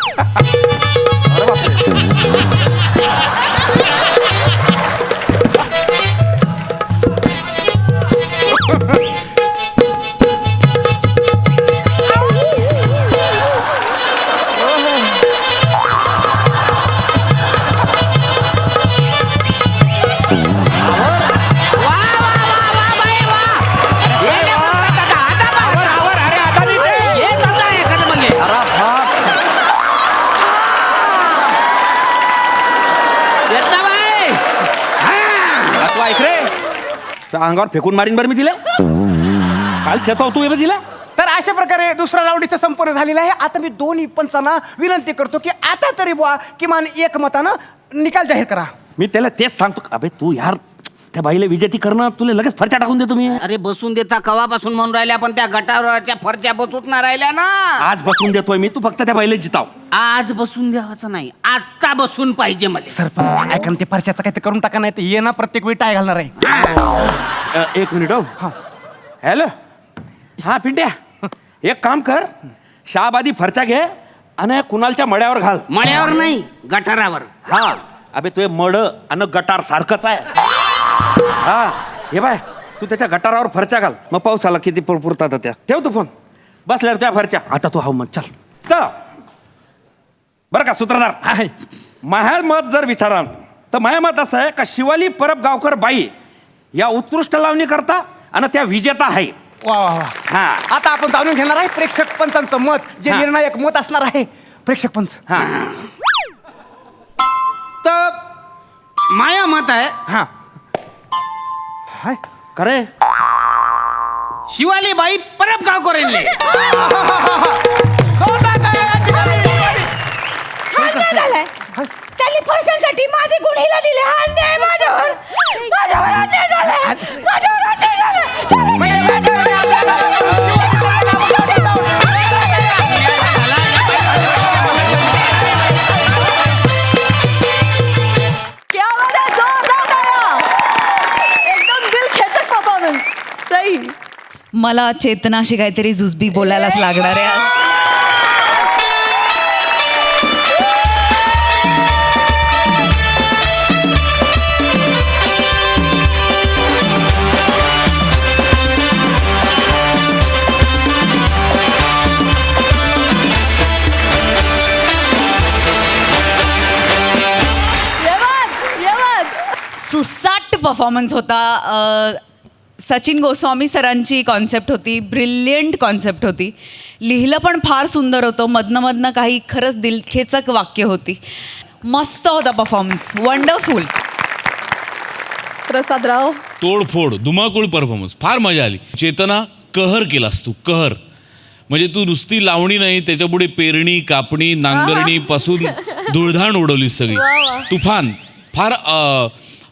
Speaker 4: अरे बापरे. अंगावर फेकून मारीन बरं मी तिला. काल चेताव तू तिला.
Speaker 5: तर अशा प्रकारे दुसरा राऊंड इथं संपन्न झालेला आहे. आता मी दोन्ही पंचांना विनंती करतो की आता तरी बुवा किमान एकमतानं निकाल जाहीर करा.
Speaker 4: मी त्याला तेच सांगतो. अबे तू यार त्या बाईला विजेती करणं तुला लगेच फरच्या टाकून देतो मी.
Speaker 9: अरे बसून देता कवापासून म्हणून राहिल्या, पण त्या गटारावरच्या फरच्या बसून ना राहिल्या ना.
Speaker 4: आज बसून देतोय मी. तू फक्त त्या बाईला जिताव.
Speaker 9: आज बसून द्यावाचं नाही, आता बसून पाहिजे मला.
Speaker 5: सरपंच ऐका ना, ते परच्याचं काही ते करून टाका नाही तर ये ना प्रत्येक वेळी टाय घालणार आहे.
Speaker 4: एक मिनिट हो. हॅलो हा पिंट्या एक काम कर. शाबादी फरच्या घे आणि कुणालच्या मड्यावर घाल.
Speaker 9: मळ्यावर नाही गटारावर.
Speaker 4: हा अबे तुझे मड आणि गटार सारखंच आहे. हा हे बाय तू त्याच्या गटारावर फरच्या घाल, मग पाऊस आला किती पुरतात त्या. ठेव तू फोन, बसल्यावर त्या फरच्या. आता तू हा मत चल तर बरं का सूत्रधार.
Speaker 5: आहे.
Speaker 4: माझ्या मत जर विचाराल तर माझ्या मत असं आहे का शिवाली परब गावकर बाई या उत्कृष्ट लावणी करता आणि त्या विजेता आहे.
Speaker 5: वा वा वा.
Speaker 4: हा
Speaker 5: आता आपण जाणून घेणार आहे प्रेक्षक पंचांचं मत, जे
Speaker 4: हा.
Speaker 5: निर्णायक मत असणार आहे. प्रेक्षक पंच.
Speaker 4: हा
Speaker 9: तर माया मत आहे
Speaker 5: हा. हाय.
Speaker 4: खरे
Speaker 9: शिवाली बाई परब गावकर यांनी.
Speaker 1: झालाय त्यांनी फरशांसाठी माझे गुण हिला दिले. हा अन्याय माझ्यावर अन्याय झालाय. माझ्यावर अन्याय क्या बात है, जोरदार तालियां. एकदम दिल खेचक परफॉर्मन्स. सही.
Speaker 7: मला चेतनाशी काहीतरी जुजबी बोलायलाच लागणार आहे आज. सुसाट परफॉर्मन्स होता. सचिन गोस्वामी सरांची कॉन्सेप्ट होती, ब्रिलियंट कॉन्सेप्ट होती. लिहिलं पण फार सुंदर होतं. मधनं काही खरंच दिलखेचक वाक्य होती. मस्त होता परफॉर्मन्स, वंडरफुल.
Speaker 1: प्रसादराव.
Speaker 3: तोडफोड धुमाकूळ परफॉर्मन्स, फार मजा आली. चेतना, कहर केलास तू, कहर. म्हणजे तू नुसती लावणी नाही, त्याच्यापुढे पेरणी, कापणी, नांगरणी पासून धुळधाण उडवलीस सगळी. तुफान. फार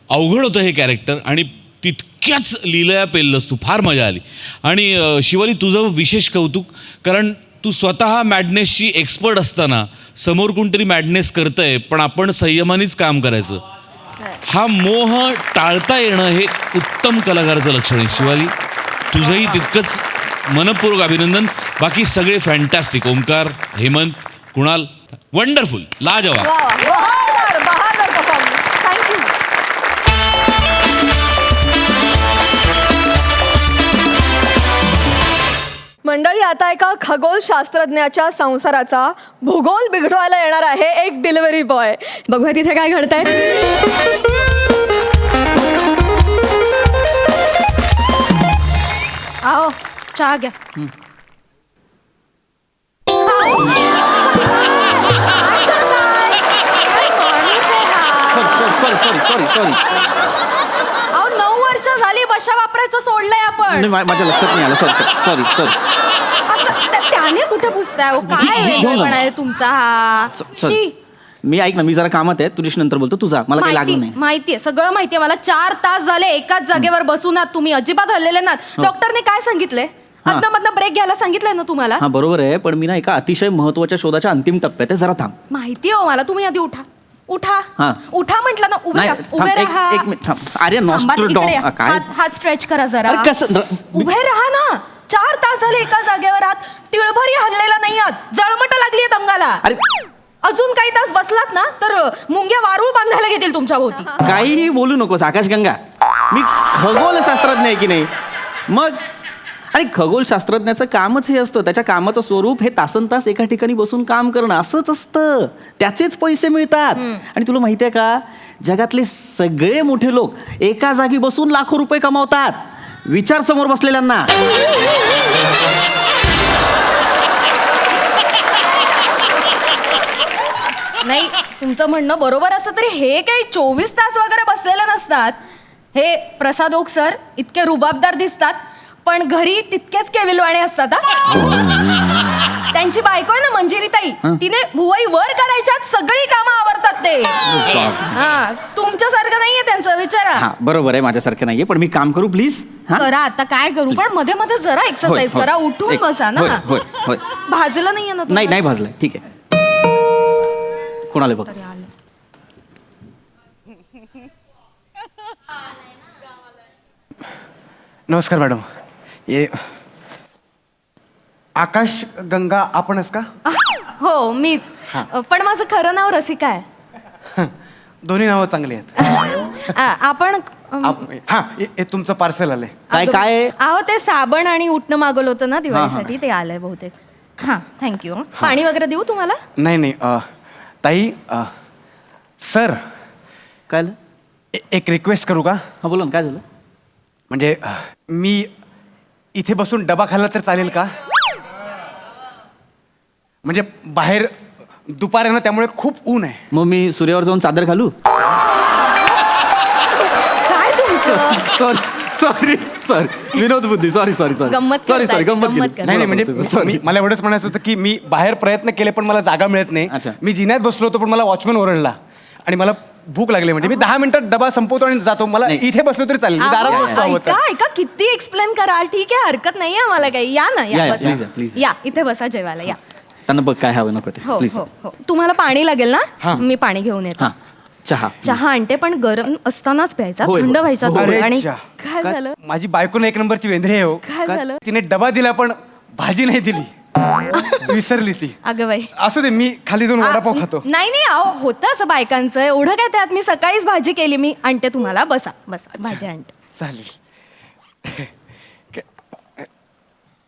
Speaker 3: अवघड होतं हे कॅरेक्टर आणि तितक्याच लीलया पेललंस तू. फार मजा आली. आणि शिवाली, तुझं विशेष कौतुक, कारण तू स्वतः मॅडनेसची एक्सपर्ट असताना समोर कोणतरी मॅडनेस करतंय पण आपण संयमानेच काम करायचं. हा मोह टाळता येणं हे उत्तम कलाकाराचं लक्षण आहे. शिवाली, तुझंही तितकंच मनपूर्वक अभिनंदन. बाकी सगळे फॅन्टॅस्टिक. ओमकार, हेमंत, कुणाल, वंडरफुल, लाजवाब.
Speaker 1: बहादर परफॉर्मन्स. थँक्यू. मंडळी, आता एका खगोल शास्त्रज्ञाच्या संसाराचा भूगोल बिघडवायला येणार आहे एक डिलिव्हरी बॉय. बघूया तिथे काय घडतंय. आओ, चहा घ्या.
Speaker 9: सॉरी.
Speaker 1: अहो, 9 वर्ष झाली बशा वापरायचं सोडलंय आपण.
Speaker 9: माझ्या लक्षात नाही आलं. सॉरी.
Speaker 1: असं त्याने कुठे पुसताय हो? काय वेगळेपण आहे तुमचा हा? शी.
Speaker 9: मी ऐक ना, मी जरा कामात आहे, तुझ्याशी नंतर बोलतो. तुझा मला काही लागलं नाही.
Speaker 1: माहितीये, सगळं माहितीये मला. 4 तास झाले एकाच जागेवर बसून आहात तुम्ही, अजिबात हल्लेले नात. डॉक्टरने काय सांगितलंय? अदनमधनं ब्रेक घ्यायला सांगितलंय ना तुम्हाला?
Speaker 9: हा बरोबर आहे, पण मी ना एका अतिशय महत्वाच्या शोधाच्या अंतिम टप्प्यात आहे. जरा थांब.
Speaker 1: माहिती हो मला. तुम्ही आधी उठा.
Speaker 9: हा.
Speaker 1: उठा म्हटलं ना. उभे
Speaker 9: नाही,
Speaker 1: राहा.
Speaker 9: थांब,
Speaker 1: उभे राहा.
Speaker 9: एक मिनिट थांब. अरे
Speaker 1: थांबा,
Speaker 9: नॉस्ट्रोडॉम
Speaker 1: इकडे या.
Speaker 9: काय?
Speaker 1: हात स्ट्रेच करा जरा.
Speaker 9: अरे कसं
Speaker 1: उभे राहा ना. 4 तास झाले एका जागेवर आहात. तिळभरी हल्लेला नाही आहात. जळमट लागलीये अंगाला.
Speaker 9: अरे
Speaker 1: अजून काही तास बसलात ना तर मुंग्या वारूळ बांधायला घेतील तुमच्या भोवती.
Speaker 9: काहीही बोलू नकोस आकाशगंगा. मी खगोलशास्त्रज्ञ आहे की नाही मग. आणि खगोलशास्त्रज्ञाचं कामच हे असतं. त्याच्या कामाचं स्वरूप हे तासनतास एका ठिकाणी बसून काम करणं असंच असतं. त्याचेच पैसे मिळतात. आणि तुला माहिती आहे का, जगातले सगळे मोठे लोक एका जागी बसून लाखो रुपये कमावतात. विचार समोर बसलेल्यांना.
Speaker 1: नाही, तुमचं म्हणणं बरोबर असं तरी हे काही 24 तास वगैरे बसलेले नसतात. हे प्रसाद ओक सर इतके रुबाबदार दिसतात पण घरी तितकेच केविलवाणे असतात. त्यांची बायको आहे ना मंजिरी ताई, तिने भुवई वर करायच्यात सगळी कामं आवरतात ते. हा, तुमच्यासारखं नाहीये त्यांचं, विचारा.
Speaker 9: हा बरोबर आहे, माझ्यासारखं नाहीये. पण मी काम करू प्लीज.
Speaker 1: करा आता काय करू, पण मध्ये मध्ये जरा एक्सरसाइज
Speaker 9: होय.
Speaker 1: करा. उठून बसा ना.
Speaker 9: होय.
Speaker 1: भाजलं नाहीये ना तुम्हाला?
Speaker 9: नाही भाजलंय. ठीक आहे. कोणाला बघ.
Speaker 5: नमस्कार मॅडम. ये आकाश गंगा आपणच का?
Speaker 1: हो मीच. पण माझं खरं नाव रसिका आहे.
Speaker 5: दोन्ही नावं चांगली आहेत.
Speaker 1: आपण
Speaker 5: हा हे तुमचं पार्सल आलंय.
Speaker 9: काय काय आहे?
Speaker 1: अहो ते साबण आणि उठणं मागवलं होतं ना दिवाळीसाठी, ते आलंय बहुतेक. हां थँक्यू. पाणी वगैरे देऊ तुम्हाला?
Speaker 5: नाही नाही ताई सर
Speaker 9: काय झालं?
Speaker 5: एक रिक्वेस्ट करू का?
Speaker 9: हा बोला ना, काय झालं?
Speaker 5: म्हणजे मी इथे बसून डबा खाल्ला तर चालेल का? म्हणजे बाहेर दुपार आहे ना, त्यामुळे खूप ऊन आहे.
Speaker 9: मग मी सूर्यावर जाऊन चादर घालू?
Speaker 1: काय तुमचं?
Speaker 9: सॉरी विनोद बुद्धी, सॉरी
Speaker 1: गंमत
Speaker 9: सॉरी
Speaker 1: करताय,
Speaker 9: गंमत
Speaker 1: गंमत
Speaker 9: केली.
Speaker 5: नाही नाही म्हणजे मला एवढंच म्हणायचं होतं की मी बाहेर प्रयत्न केले पण मला जागा मिळत नाही.
Speaker 9: अच्छा.
Speaker 5: मी जिन्यात बसलो होतो पण मला वॉचमॅन ओरडला आणि मला भूक लागली. म्हणजे मी 10 मिनिटात डबा संपवतो आणि जातो. मला
Speaker 9: नाही.
Speaker 5: इथे बसलो तरी चालेल. मी दारात
Speaker 1: अहो,
Speaker 5: बसतो हवं तर.
Speaker 1: ऐका ऐका, किती एक्सप्लेन कराल. ठीक आहे, हरकत नाहीये आम्हाला काही. या ना,
Speaker 9: या,
Speaker 1: या
Speaker 9: या,
Speaker 1: बसा.
Speaker 9: please या, please.
Speaker 1: या इथे बसा जेवायला या.
Speaker 9: त्यांना बघ काय हवं नको ते
Speaker 1: हो
Speaker 9: प्लीज.
Speaker 1: हो हो. तुम्हाला पाणी लागेल ना?
Speaker 5: हां.
Speaker 1: मी पाणी घेऊन येतो.
Speaker 9: हा चहा
Speaker 1: चहा आणते पण गरम असतानाच प्यायचा,
Speaker 9: होय,
Speaker 1: थंड
Speaker 9: होय.
Speaker 1: व्हायचा
Speaker 9: हो,
Speaker 1: तो.
Speaker 5: अरे
Speaker 1: आणि
Speaker 5: च्या.
Speaker 1: काय झालं?
Speaker 5: माझी बायकोने 1 नंबरची वेंधळी आहे हो.
Speaker 1: काय झालं?
Speaker 5: तिने डबा दिला पण भाजी नाही दिली. विसरली ती.
Speaker 1: अगं बाई.
Speaker 5: असू दे, मी खाली जाऊन वडापाव खातो.
Speaker 1: नाही नाही, अहो होतं असं बायकांचं. एवढं काय त्यात. मी सकाळीच भाजी केली. मी आणते तुम्हाला. बसा बसा, भाजी आणते.
Speaker 5: चालेल.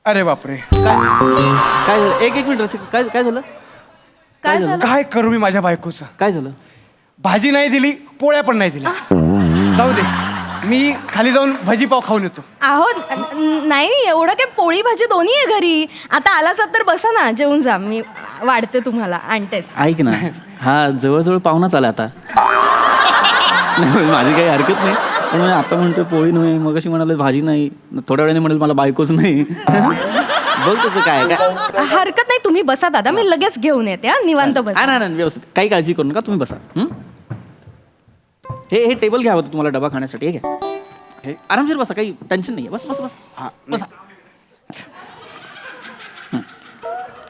Speaker 5: अरे बापरे,
Speaker 9: काय झालं? एक मिनिट रसिक, काय काय झालं?
Speaker 1: काय झालं?
Speaker 5: काय करू मी माझ्या बायकोचं?
Speaker 9: काय झालं?
Speaker 5: भाजी नाही दिली, पोळ्या पण नाही दिल्या. जाऊ दे, मी खाली जाऊन भजीपाव खाऊन येतो.
Speaker 1: अहो नाही, एवढं काय, पोळी भाजी दोन्ही आहे घरी. आता आलाच तर बसा ना, जेवून जा. मी वाढते तुम्हाला, आणतेच.
Speaker 9: ऐक ना, हा जवळजवळ पाहुणाच आला आता. नाही, माझी काही हरकत नाही, पण आता म्हणतो पोळी नाही, मग अशी म्हणाले भाजी नाही, थोड्या वेळाने म्हणाल मला बायकोच नाही. बघ तुझं काय काय.
Speaker 1: हरकत नाही, तुम्ही बसा दादा, मी लगेच घेऊन येते. हा, निवांत बसा.
Speaker 9: नाही व्यवस्थित, काही काळजी करू नका, तुम्ही बसा. हे टेबल घ्यावं होतं तुम्हाला डबा खाण्यासाठी. हे घ्या, हे आरामशीर बसा, काही टेन्शन नाही. बस बस बस.
Speaker 5: हा,
Speaker 9: बसा.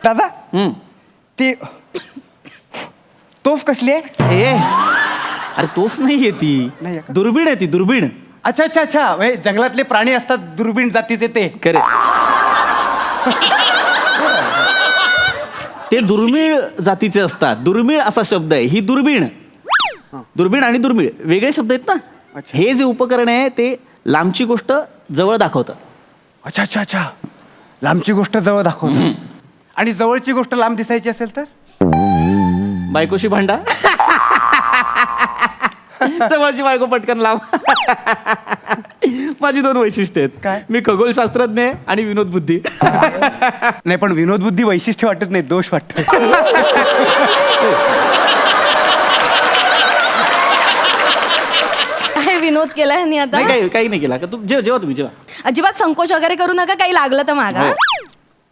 Speaker 5: दादा
Speaker 9: हम्म.
Speaker 5: ती तोफ कसली आहे?
Speaker 9: ए अरे तोफ नाही आहे ती,
Speaker 5: नाही आहे का?
Speaker 9: दुर्बीण आहे ती, दुर्बीण.
Speaker 5: अच्छा अच्छा अच्छा, म्हणजे जंगलातले प्राणी असतात दुर्बीण जातीचे ते.
Speaker 9: खरे ते दुर्मिळ जातीचे असतात. दुर्मिळ असा शब्द आहे. ही दुर्बीण. दुर्बीण आणि दुर्मिळ वेगळे शब्द आहेत ना.
Speaker 5: अच्छा.
Speaker 9: हे जे उपकरण आहे ते लांबची गोष्ट जवळ दाखवतं.
Speaker 5: अच्छा अच्छा अच्छा, लांबची गोष्ट जवळ दाखवतो आणि जवळची गोष्ट लांब दिसायची असेल तर?
Speaker 9: बायकोशी भांडा, जवळची बायको पटकन लांब. माझी 2 वैशिष्ट्य आहेत.
Speaker 5: काय?
Speaker 9: मी खगोलशास्त्रज्ञ आहे आणि विनोद बुद्धी.
Speaker 5: नाही, पण विनोद बुद्धी वैशिष्ट्य वाटत नाही, दोष वाटत.
Speaker 1: काय विनोद केलाय ह्यांनी आता?
Speaker 9: नाही काही नाही केला का तू. जेव्हा तुम्ही जेव्हा.
Speaker 1: अजिबात संकोच वगैरे करू नका. काही लागलं तर मागा.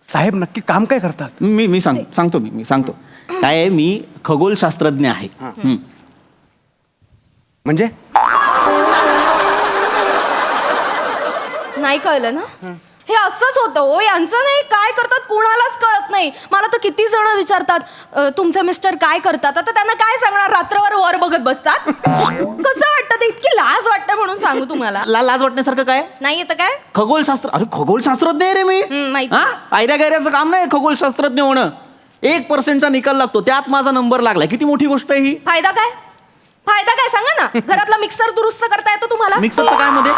Speaker 5: साहेब नक्की काम काय करतात?
Speaker 9: मी सांगतो. मी सांगतो काय आहे. मी खगोलशास्त्रज्ञ आहे.
Speaker 5: म्हणजे
Speaker 1: नाही कळलं ना? हे असंच होतं हो, यांचं नाही. काय करतात कुणालाच कळत नाही. मला तर किती जण विचारतात, तुमचे मिस्टर काय करतात? आता त्यांना काय सांगणार? रात्रभर वर बघत बसतात. कसं वाटतं ते? इतकी लाज वाटतं म्हणून सांगू तुम्हाला.
Speaker 9: लाज वाटण्यासारखं काय?
Speaker 1: नाही येतं काय?
Speaker 9: खगोलशास्त्र. अरे खगोलशास्त्रज्ञ आहे रे मी.
Speaker 1: माहिती.
Speaker 9: हा, आयऱ्या गायऱ्याचं काम नाही खगोलशास्त्रज्ञ होणं. 1% निकाल लागतो, त्यात माझा नंबर लागलाय. किती मोठी गोष्ट आहे ही.
Speaker 1: फायदा काय? फायदा काय सांगा ना. घरातला मिक्सर दुरुस्त करता येतो तुम्हाला?
Speaker 9: मिक्सरचं काय मध्ये?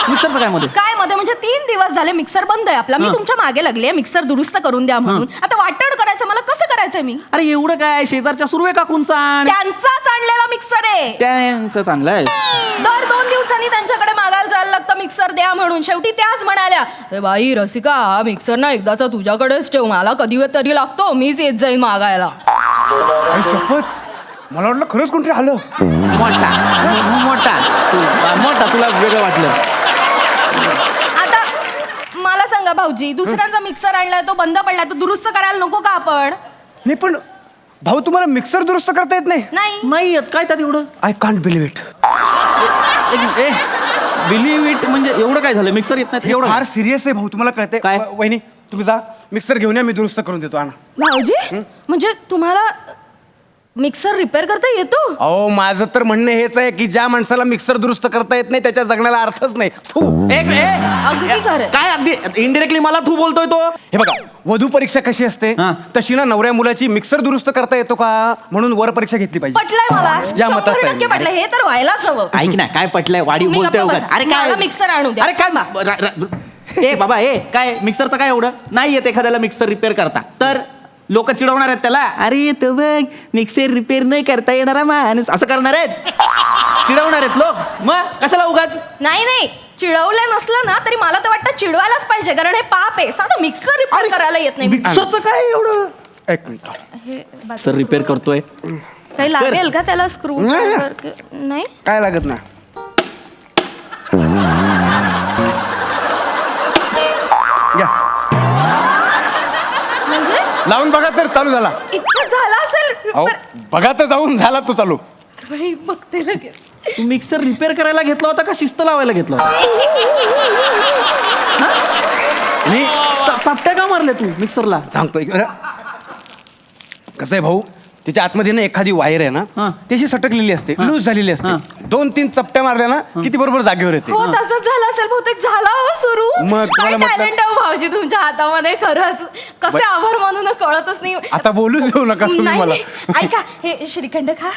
Speaker 9: मिक्सरचं काय मध्ये?
Speaker 1: काय मध्ये म्हणजे 3 दिवस झाले मिक्सर बंद आहे आपला. मी तुमच्या मागे लागले मिक्सर दुरुस्त करून द्या म्हणून. आता वाटण करायचं, मला कसं करायचं मी?
Speaker 9: अरे एवढं काय, शेजारच्या सुर्वे काकूंचा आण.
Speaker 1: त्यांचाच आणलेला मिक्सर आहे.
Speaker 9: त्यांचं चांगलं आहे.
Speaker 1: दर 2 दिवसांनी त्यांच्याकडे मागायला जायला लागतं मिक्सर द्या म्हणून. शेवटी त्याच म्हणाल्या, "ए बाई रसिका, हा मिक्सर ना एकदाचा तुझ्याकडेच ठेव, मला कधी तरी लागतो, मीच येत जाईन मागायला."
Speaker 5: आई शपथ, मला वाटलं खरंच कोणतरी आलं.
Speaker 9: मोठा तुला वेगळं वाटलं.
Speaker 1: आता मला सांगा भाऊजी, दुसऱ्यांचा मिक्सर आणलाय, तो बंद पडलाय, तो दुरुस्त करायला नको का आपण?
Speaker 5: नाही पण भाऊ, तुम्हाला मिक्सर दुरुस्त करता येत नाही?
Speaker 1: नाही
Speaker 9: येत काय त्यात एवढं?
Speaker 5: I can't believe it.
Speaker 9: Believe it म्हणजे एवढं काय झालं? मिक्सर येत नाही एवढं?
Speaker 5: फार सिरियस आहे भाऊ, तुम्हाला कळतंय?
Speaker 9: काय?
Speaker 5: वहिनी तुम्ही जा, मिक्सर घेऊन या, मी दुरुस्त करून देतो. आणा.
Speaker 1: भाऊजी, म्हणजे तुम्हाला मिक्सर रिपेअर करता येतो?
Speaker 5: अहो माझं तर म्हणणं हेच आहे की ज्या माणसाला मिक्सर दुरुस्त करता येत नाही त्याच्या जगण्याला अर्थच नाही. थू.
Speaker 1: अगदी खरं.
Speaker 9: काय अगदी इनडिरेक्टली मला तू बोलतोय तो.
Speaker 5: हे बघा वधू परीक्षा कशी असते
Speaker 9: हा.
Speaker 5: तशी ना नवऱ्या मुलाची मिक्सर दुरुस्त करता येतो का म्हणून वर परीक्षा घेतली पाहिजे.
Speaker 1: पटलंय मला,
Speaker 5: या मताचं आहे
Speaker 1: 100%
Speaker 5: मी.
Speaker 1: पटलंय. हे तर व्हायलाच हवं.
Speaker 9: ऐक ना काय पटलंय वाढीव
Speaker 1: तुम्ही
Speaker 9: बोलतोय
Speaker 1: गप्प
Speaker 9: उगाच.
Speaker 1: बसा.
Speaker 9: अरे काय
Speaker 1: मला मिक्सर आणू द्या.
Speaker 9: अरे काय ए बाबा ए काय मिक्सरचं काय एवढं नाही येत एखाद्याला मिक्सर रिपेअर करता तर लोक चिडवणार आहेत त्याला. अरे तो बघ मिक्सर रिपेअर नाही करता येणारा माणूस असं करणार आहेत. चिडवणार आहेत लोक. मग कशाला उगाच.
Speaker 1: नाही चिडवलं नसलं ना तरी मला तर वाटतं चिडवायलाच पाहिजे, कारण हे पाप आहे. साधं मिक्सर रिपेअर करायला येत नाही.
Speaker 9: मिक्सरचं काय एवढं.
Speaker 5: एक मिनिट.
Speaker 1: हे बस.
Speaker 9: सर रिपेअर करतोय.
Speaker 1: काही लागेल का त्याला स्क्रू? नाही
Speaker 5: काय लागत ना. घ्या.
Speaker 1: म्हणजे
Speaker 5: लावून बघा तर चालू झाला.
Speaker 1: इतकं झालं असेल.
Speaker 5: अहो बघा तर जाऊन झाला तो चालू.
Speaker 1: बाई, बघते लगेच.
Speaker 9: तू मिक्सर रिपेअर करायला घेतला होता का शिस्त लावायला घेतला होता.
Speaker 5: मी
Speaker 9: चापट्या का मारल्या तू मिक्सरला.
Speaker 5: सांगतो कसं आहे भाऊ तिच्या आतमध्ये ना एखादी वायर आहे
Speaker 9: हा.
Speaker 5: ना त्याची सटकलेली असते लूज झालेली असते.
Speaker 9: हा.
Speaker 5: 2-3 चपट्या मारल्या ना किती बरोबर जागेवर येते.
Speaker 1: हो तसंच झालं असेल बहुतेक. झाला हो सुरू.
Speaker 5: मग
Speaker 1: काय
Speaker 5: तुम्हाला म्हटलं-
Speaker 1: टॅलेंट आहे हो भाऊजी तुमच्या हातामध्ये. खरंच कसे आभार मानून कळतच नाही.
Speaker 5: आता बोलूच देऊ नका तुम्ही
Speaker 1: नाही,
Speaker 5: मला.
Speaker 1: नाही. ऐका हे श्रीखंड खा.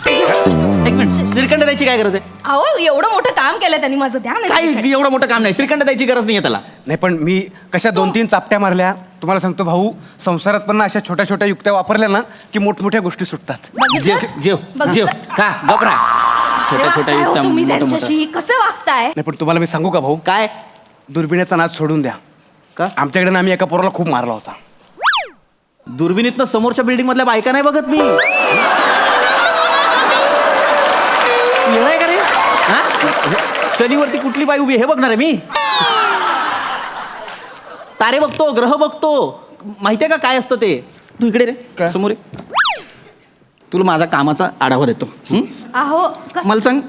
Speaker 9: एक मिनिट श्रीखंड द्यायची काय गरज आहे.
Speaker 1: अहो एवढं मोठं काम केलं त्यांनी माझं. द्या ना
Speaker 9: काय
Speaker 1: श्रीखंड.
Speaker 9: एवढं मोठं काम नाही श्रीखंड द्यायची गरज नाही त्याला.
Speaker 5: नाही पण मी कशा 2-3 चापट्या मारल्या तुम्हाला सांगतो भाऊ. संसारात पण ना अशा छोट्या छोट्या युक्त्या वापरल्या ना की मोठमोठ्या गोष्टी सुटतात.
Speaker 1: बघितलं?
Speaker 9: जेव जेव
Speaker 1: बघितलं?
Speaker 9: जेव का गपरा.
Speaker 1: कसे
Speaker 9: छोट्या छोट्या
Speaker 1: वागताय हो
Speaker 9: युक्त्या
Speaker 1: तुम्ही
Speaker 9: मोठं मोठं.
Speaker 1: त्यांच्याशी कसे वागताय?
Speaker 5: नाही पण तुम्हाला मी सांगू का भाऊ
Speaker 9: काय
Speaker 5: दुर्बिणीचा नाच सोडून द्या.
Speaker 9: का
Speaker 5: आमच्याकडे ना आम्ही एका पोराला खूप मारला होता.
Speaker 9: दुर्बिणीतनं समोरच्या बिल्डिंग मधल्या बायका नाही बघत मी. येणार का रे हा? शनीवरती कुठली बाई उभी आहे हे बघणार आहे मी. तारे बघतो ग्रह बघतो माहितीये का काय असतं ते. तू इकडे रे समोर ये. तुला माझा कामाचा आढावा देतो.
Speaker 1: अहो
Speaker 9: मला सांग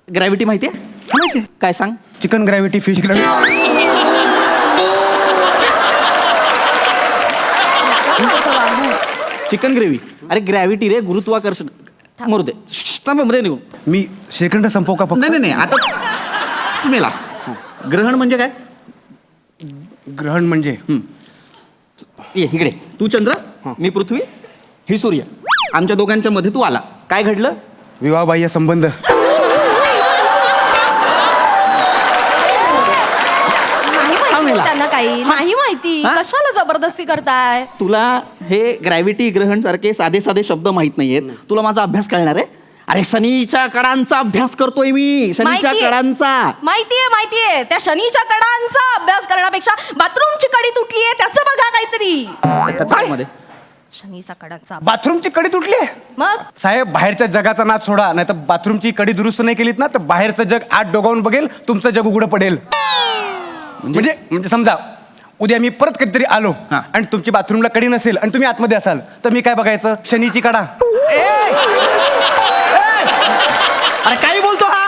Speaker 9: ग्रॅव्हिटी माहितीये.
Speaker 5: माहिती
Speaker 9: काय सांग.
Speaker 5: Chicken gravity fish gravity.
Speaker 9: Chicken gravy. अरे ग्रॅव्हिटी रे गुरुत्वाकर्षण. मरू दे मध्ये निघून.
Speaker 5: मी श्रीखंड संपव का फक्त.
Speaker 9: नाही आता तुम्ही ला. ग्रहण म्हणजे काय.
Speaker 5: ग्रहण म्हणजे
Speaker 9: ये इकडे. तू चंद्र मी पृथ्वी ही सूर्य. आमच्या दोघांच्या मध्ये तू आला. काय घडलं.
Speaker 5: विवाहबाह्य संबंध.
Speaker 1: नाही माहिती
Speaker 9: मेला.
Speaker 1: त्यांना काही नाही माहिती.
Speaker 9: हा?
Speaker 1: कशाला जबरदस्ती करताय?
Speaker 9: तुला हे ग्रॅव्हिटी ग्रहण सारखे साधे साधे शब्द माहित नाहीयेत. तुला माझा अभ्यास कळणार आहे. अरे शनीच्या कडांचा अभ्यास करतोय मी. शनीच्या
Speaker 1: माहितीये.
Speaker 9: कडांचा.
Speaker 1: माहितीये त्या शनीच्या कडांचा अभ्यास करण्यापेक्षा बाथरूमची कडी तुटली आहे त्याचं बघा काहीतरी.
Speaker 9: त्याच्यामध्ये
Speaker 1: शनीचा कडांचा
Speaker 5: बाथरूमची कडी तुटली आहे.
Speaker 1: मग
Speaker 5: साहेब बाहेरच्या जगाचा नाच सोडा नाही तर बाथरूमची कडी दुरुस्त नाही केलीत ना तर बाहेरचं जग आत डोगावून बघेल तुमचं जग उघडं पडेल. म्हणजे समजा उद्या मी परत कधीतरी आलो
Speaker 9: हा.
Speaker 5: आणि तुमची बाथरूमला कडी नसेल आणि तुम्ही आतमध्ये असाल तर मी काय बघायचं शनीची कडा.
Speaker 9: अरे काय बोलतो हा.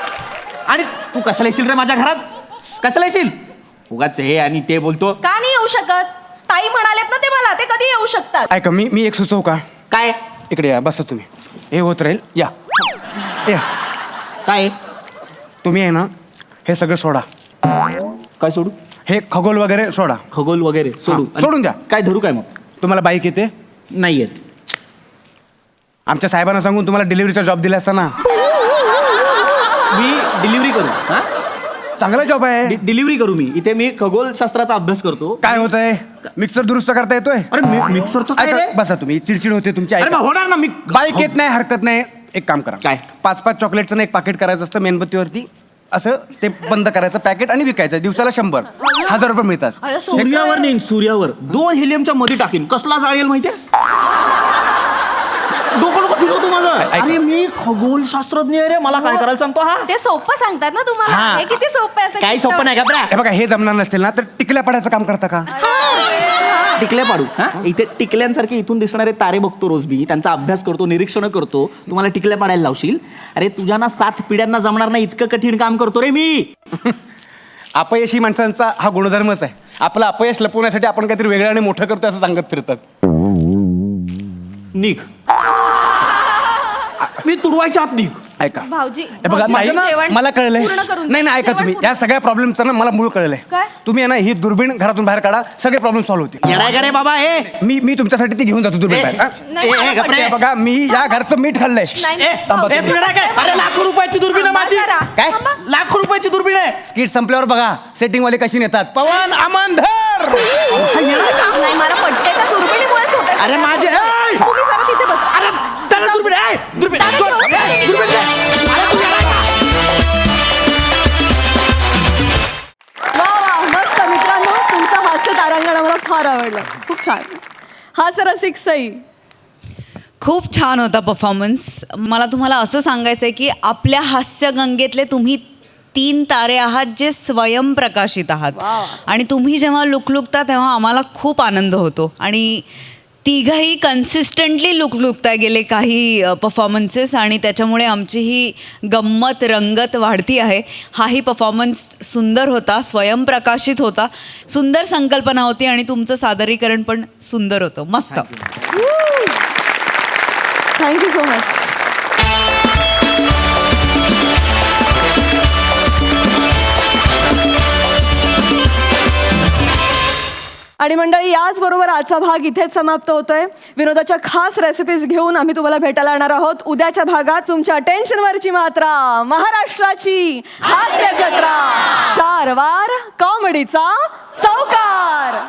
Speaker 9: आणि तू कशाला येशील रे माझ्या घरात. कशाला येशील उगाच हे आणि ते बोलतो.
Speaker 1: का नाही येऊ शकत? ताई म्हणालेत ना ते मला. ते कधी येऊ शकतात?
Speaker 5: ऐका मी एक सुचवू का.
Speaker 9: काय
Speaker 5: इकडे या बसा तुम्ही. हे होत राहील या.
Speaker 9: काय
Speaker 5: तुम्ही आहे ना हे सगळं सोडा.
Speaker 9: काय सोडू.
Speaker 5: हे खगोल वगैरे सोडा.
Speaker 9: खगोल वगैरे सोडू.
Speaker 5: हा, सोडून द्या.
Speaker 9: काय धरू काय मग.
Speaker 5: तुम्हाला बाईक येते.
Speaker 9: नाही येत.
Speaker 5: आमच्या साहेबांना सांगून तुम्हाला डिलिव्हरीचा जॉब दिला असता ना.
Speaker 9: मी डिलिव्हरी करू. हा
Speaker 5: चांगला जॉब आहे.
Speaker 9: डिलिव्हरी करू मी. इथे मी खगोलशास्त्राचा अभ्यास करतो.
Speaker 5: काय होत आहे मिक्सर दुरुस्त करता येतोय.
Speaker 9: अरे मिक्सरचं काय रे?
Speaker 5: बसा तुम्ही चिडचिड होते तुमची.
Speaker 9: अरे
Speaker 5: ऐका.
Speaker 9: मग होणार ना मी.
Speaker 5: बाईक येत नाही हरकत नाही. एक काम करा.
Speaker 9: काय?
Speaker 5: 5-5 चॉकलेटचं ना एक पाकिट करायचं असतं मेणबत्तीवरती. असं ते बंद करायचं पॅकेट आणि विकायचं. दिवसाला 100 1000 रुपये मिळतात.
Speaker 1: अरे, सोपं
Speaker 9: सूर्यावर
Speaker 1: आहे.
Speaker 9: नाही सूर्यावर 2 हेलियमच्या मध्ये टाकीन. कसला जाळेल माहितीये. डोकं डोकं फिरवतो माझं. अरे मी खगोलशास्त्रज्ञ आहे रे. मला काय करायला सांगतो हा.
Speaker 1: ते सोपं सांगतात ना तुम्हाला.
Speaker 5: हा.
Speaker 1: हे किती सोपं आहे असं
Speaker 9: काही
Speaker 1: किती-
Speaker 9: सोपं नाही का बरा.
Speaker 5: हे बघा हे जमणार नसेल ना तर टिकल्या पडायचं काम करता का.
Speaker 9: टिकल्या पाडू. हा इथे टिकल्यांसारखे इथून दिसणारे तारे बघतो रोज मी. त्यांचा अभ्यास करतो निरीक्षण करतो. तुम्हाला टिकल्या पाडायला लावशील. अरे तुझ्या ना 7 पिढ्यांना जमणार नाही इतकं कठीण काम करतो रे मी.
Speaker 5: अपयशी माणसांचा हा गुणधर्मच आहे. आपलं अपयश लपवण्यासाठी आपण काहीतरी वेगळं आणि मोठं करतो असं सांगत फिरतात.
Speaker 9: निघ. मी तुडवायच्या आत निघ.
Speaker 5: ऐका
Speaker 1: भाऊजी
Speaker 5: हे बघा
Speaker 1: भाऊजी,
Speaker 5: ताई,
Speaker 1: जेवण
Speaker 5: मला कळलंय
Speaker 1: पूर्ण करून
Speaker 5: नाही
Speaker 1: द्या.
Speaker 5: नाही ऐका
Speaker 1: जेवण
Speaker 5: तुम्ही
Speaker 1: पूर्ण-
Speaker 5: या सगळ्या प्रॉब्लेमचं ना मला मूळ कळलंय
Speaker 1: काय?
Speaker 5: तुम्ही आहे ना ही दुर्बीण घरातून बाहेर काढा सगळे प्रॉब्लेम सॉल्व्ह होतील
Speaker 9: येडाय का रे बाबा हे
Speaker 5: मी तुमच्यासाठी ती घेऊन जातो दुर्बीण बाहेर हा?
Speaker 1: नाही, मला
Speaker 9: ए, गप्रे.
Speaker 5: हे बघा मी या घरचं मीठ खाल्लंय
Speaker 1: नाही,
Speaker 9: ए,
Speaker 5: थांबा
Speaker 9: ए,
Speaker 5: तुम्ही.
Speaker 9: तू येडाय काय? अरे लाखो रुपयाची दुर्बीण आहे माझी.
Speaker 1: जरा.
Speaker 5: काय
Speaker 9: लाखो रुपयाची दुर्बीण आहे.
Speaker 5: स्किट संपल्यावर बघा सेटिंग वाले कशी नेतात पवन अमनधर
Speaker 1: नाही मला पटते का दुर्बिणीमुळेच होत
Speaker 9: अरे माझे ए!
Speaker 1: तुम्ही जरा तिथे बस
Speaker 9: अरे चला दुर्बीण आहे. दुर्बीण
Speaker 1: दादा,
Speaker 9: सोड.
Speaker 1: घेऊन जा.
Speaker 9: ए, दुर्बीण दे. अरे तू येडाय का?
Speaker 1: वा वा मस्त मित्रांनो तुमचं हास्य तारांगण मला फार आवडलं खूप छान हा सर रसिक सई
Speaker 7: खूप छान होता परफॉर्मन्स. मला तुम्हाला असं सांगायचं आहे की आपल्या हास्यगंगेतले तुम्ही 3 तारे आहात जे स्वयंप्रकाशित आहात आणि तुम्ही जेव्हा लुकलुकता तेव्हा आम्हाला खूप आनंद होतो आणि तिघही कन्सिस्टंटली लुकलुकता गेले काही परफॉर्मन्सेस आणि त्याच्यामुळे आमची ही गंमत रंगत वाढती आहे. हाही परफॉर्मन्स सुंदर होता, स्वयंप्रकाशित होता, सुंदर संकल्पना होती आणि तुमचं सादरीकरण पण सुंदर होतं. मस्त.
Speaker 1: थँक्यू सो मच आणि मंडळी याचबरोबर आजचा भाग इथेच समाप्त होतोय. विनोदाच्या खास रेसिपीज घेऊन आम्ही तुम्हाला भेटायला येणार आहोत उद्याच्या भागात. तुमच्या टेन्शनवरची मात्रा महाराष्ट्राची हास्य जत्रा 4 वार कॉमेडीचा चौकार.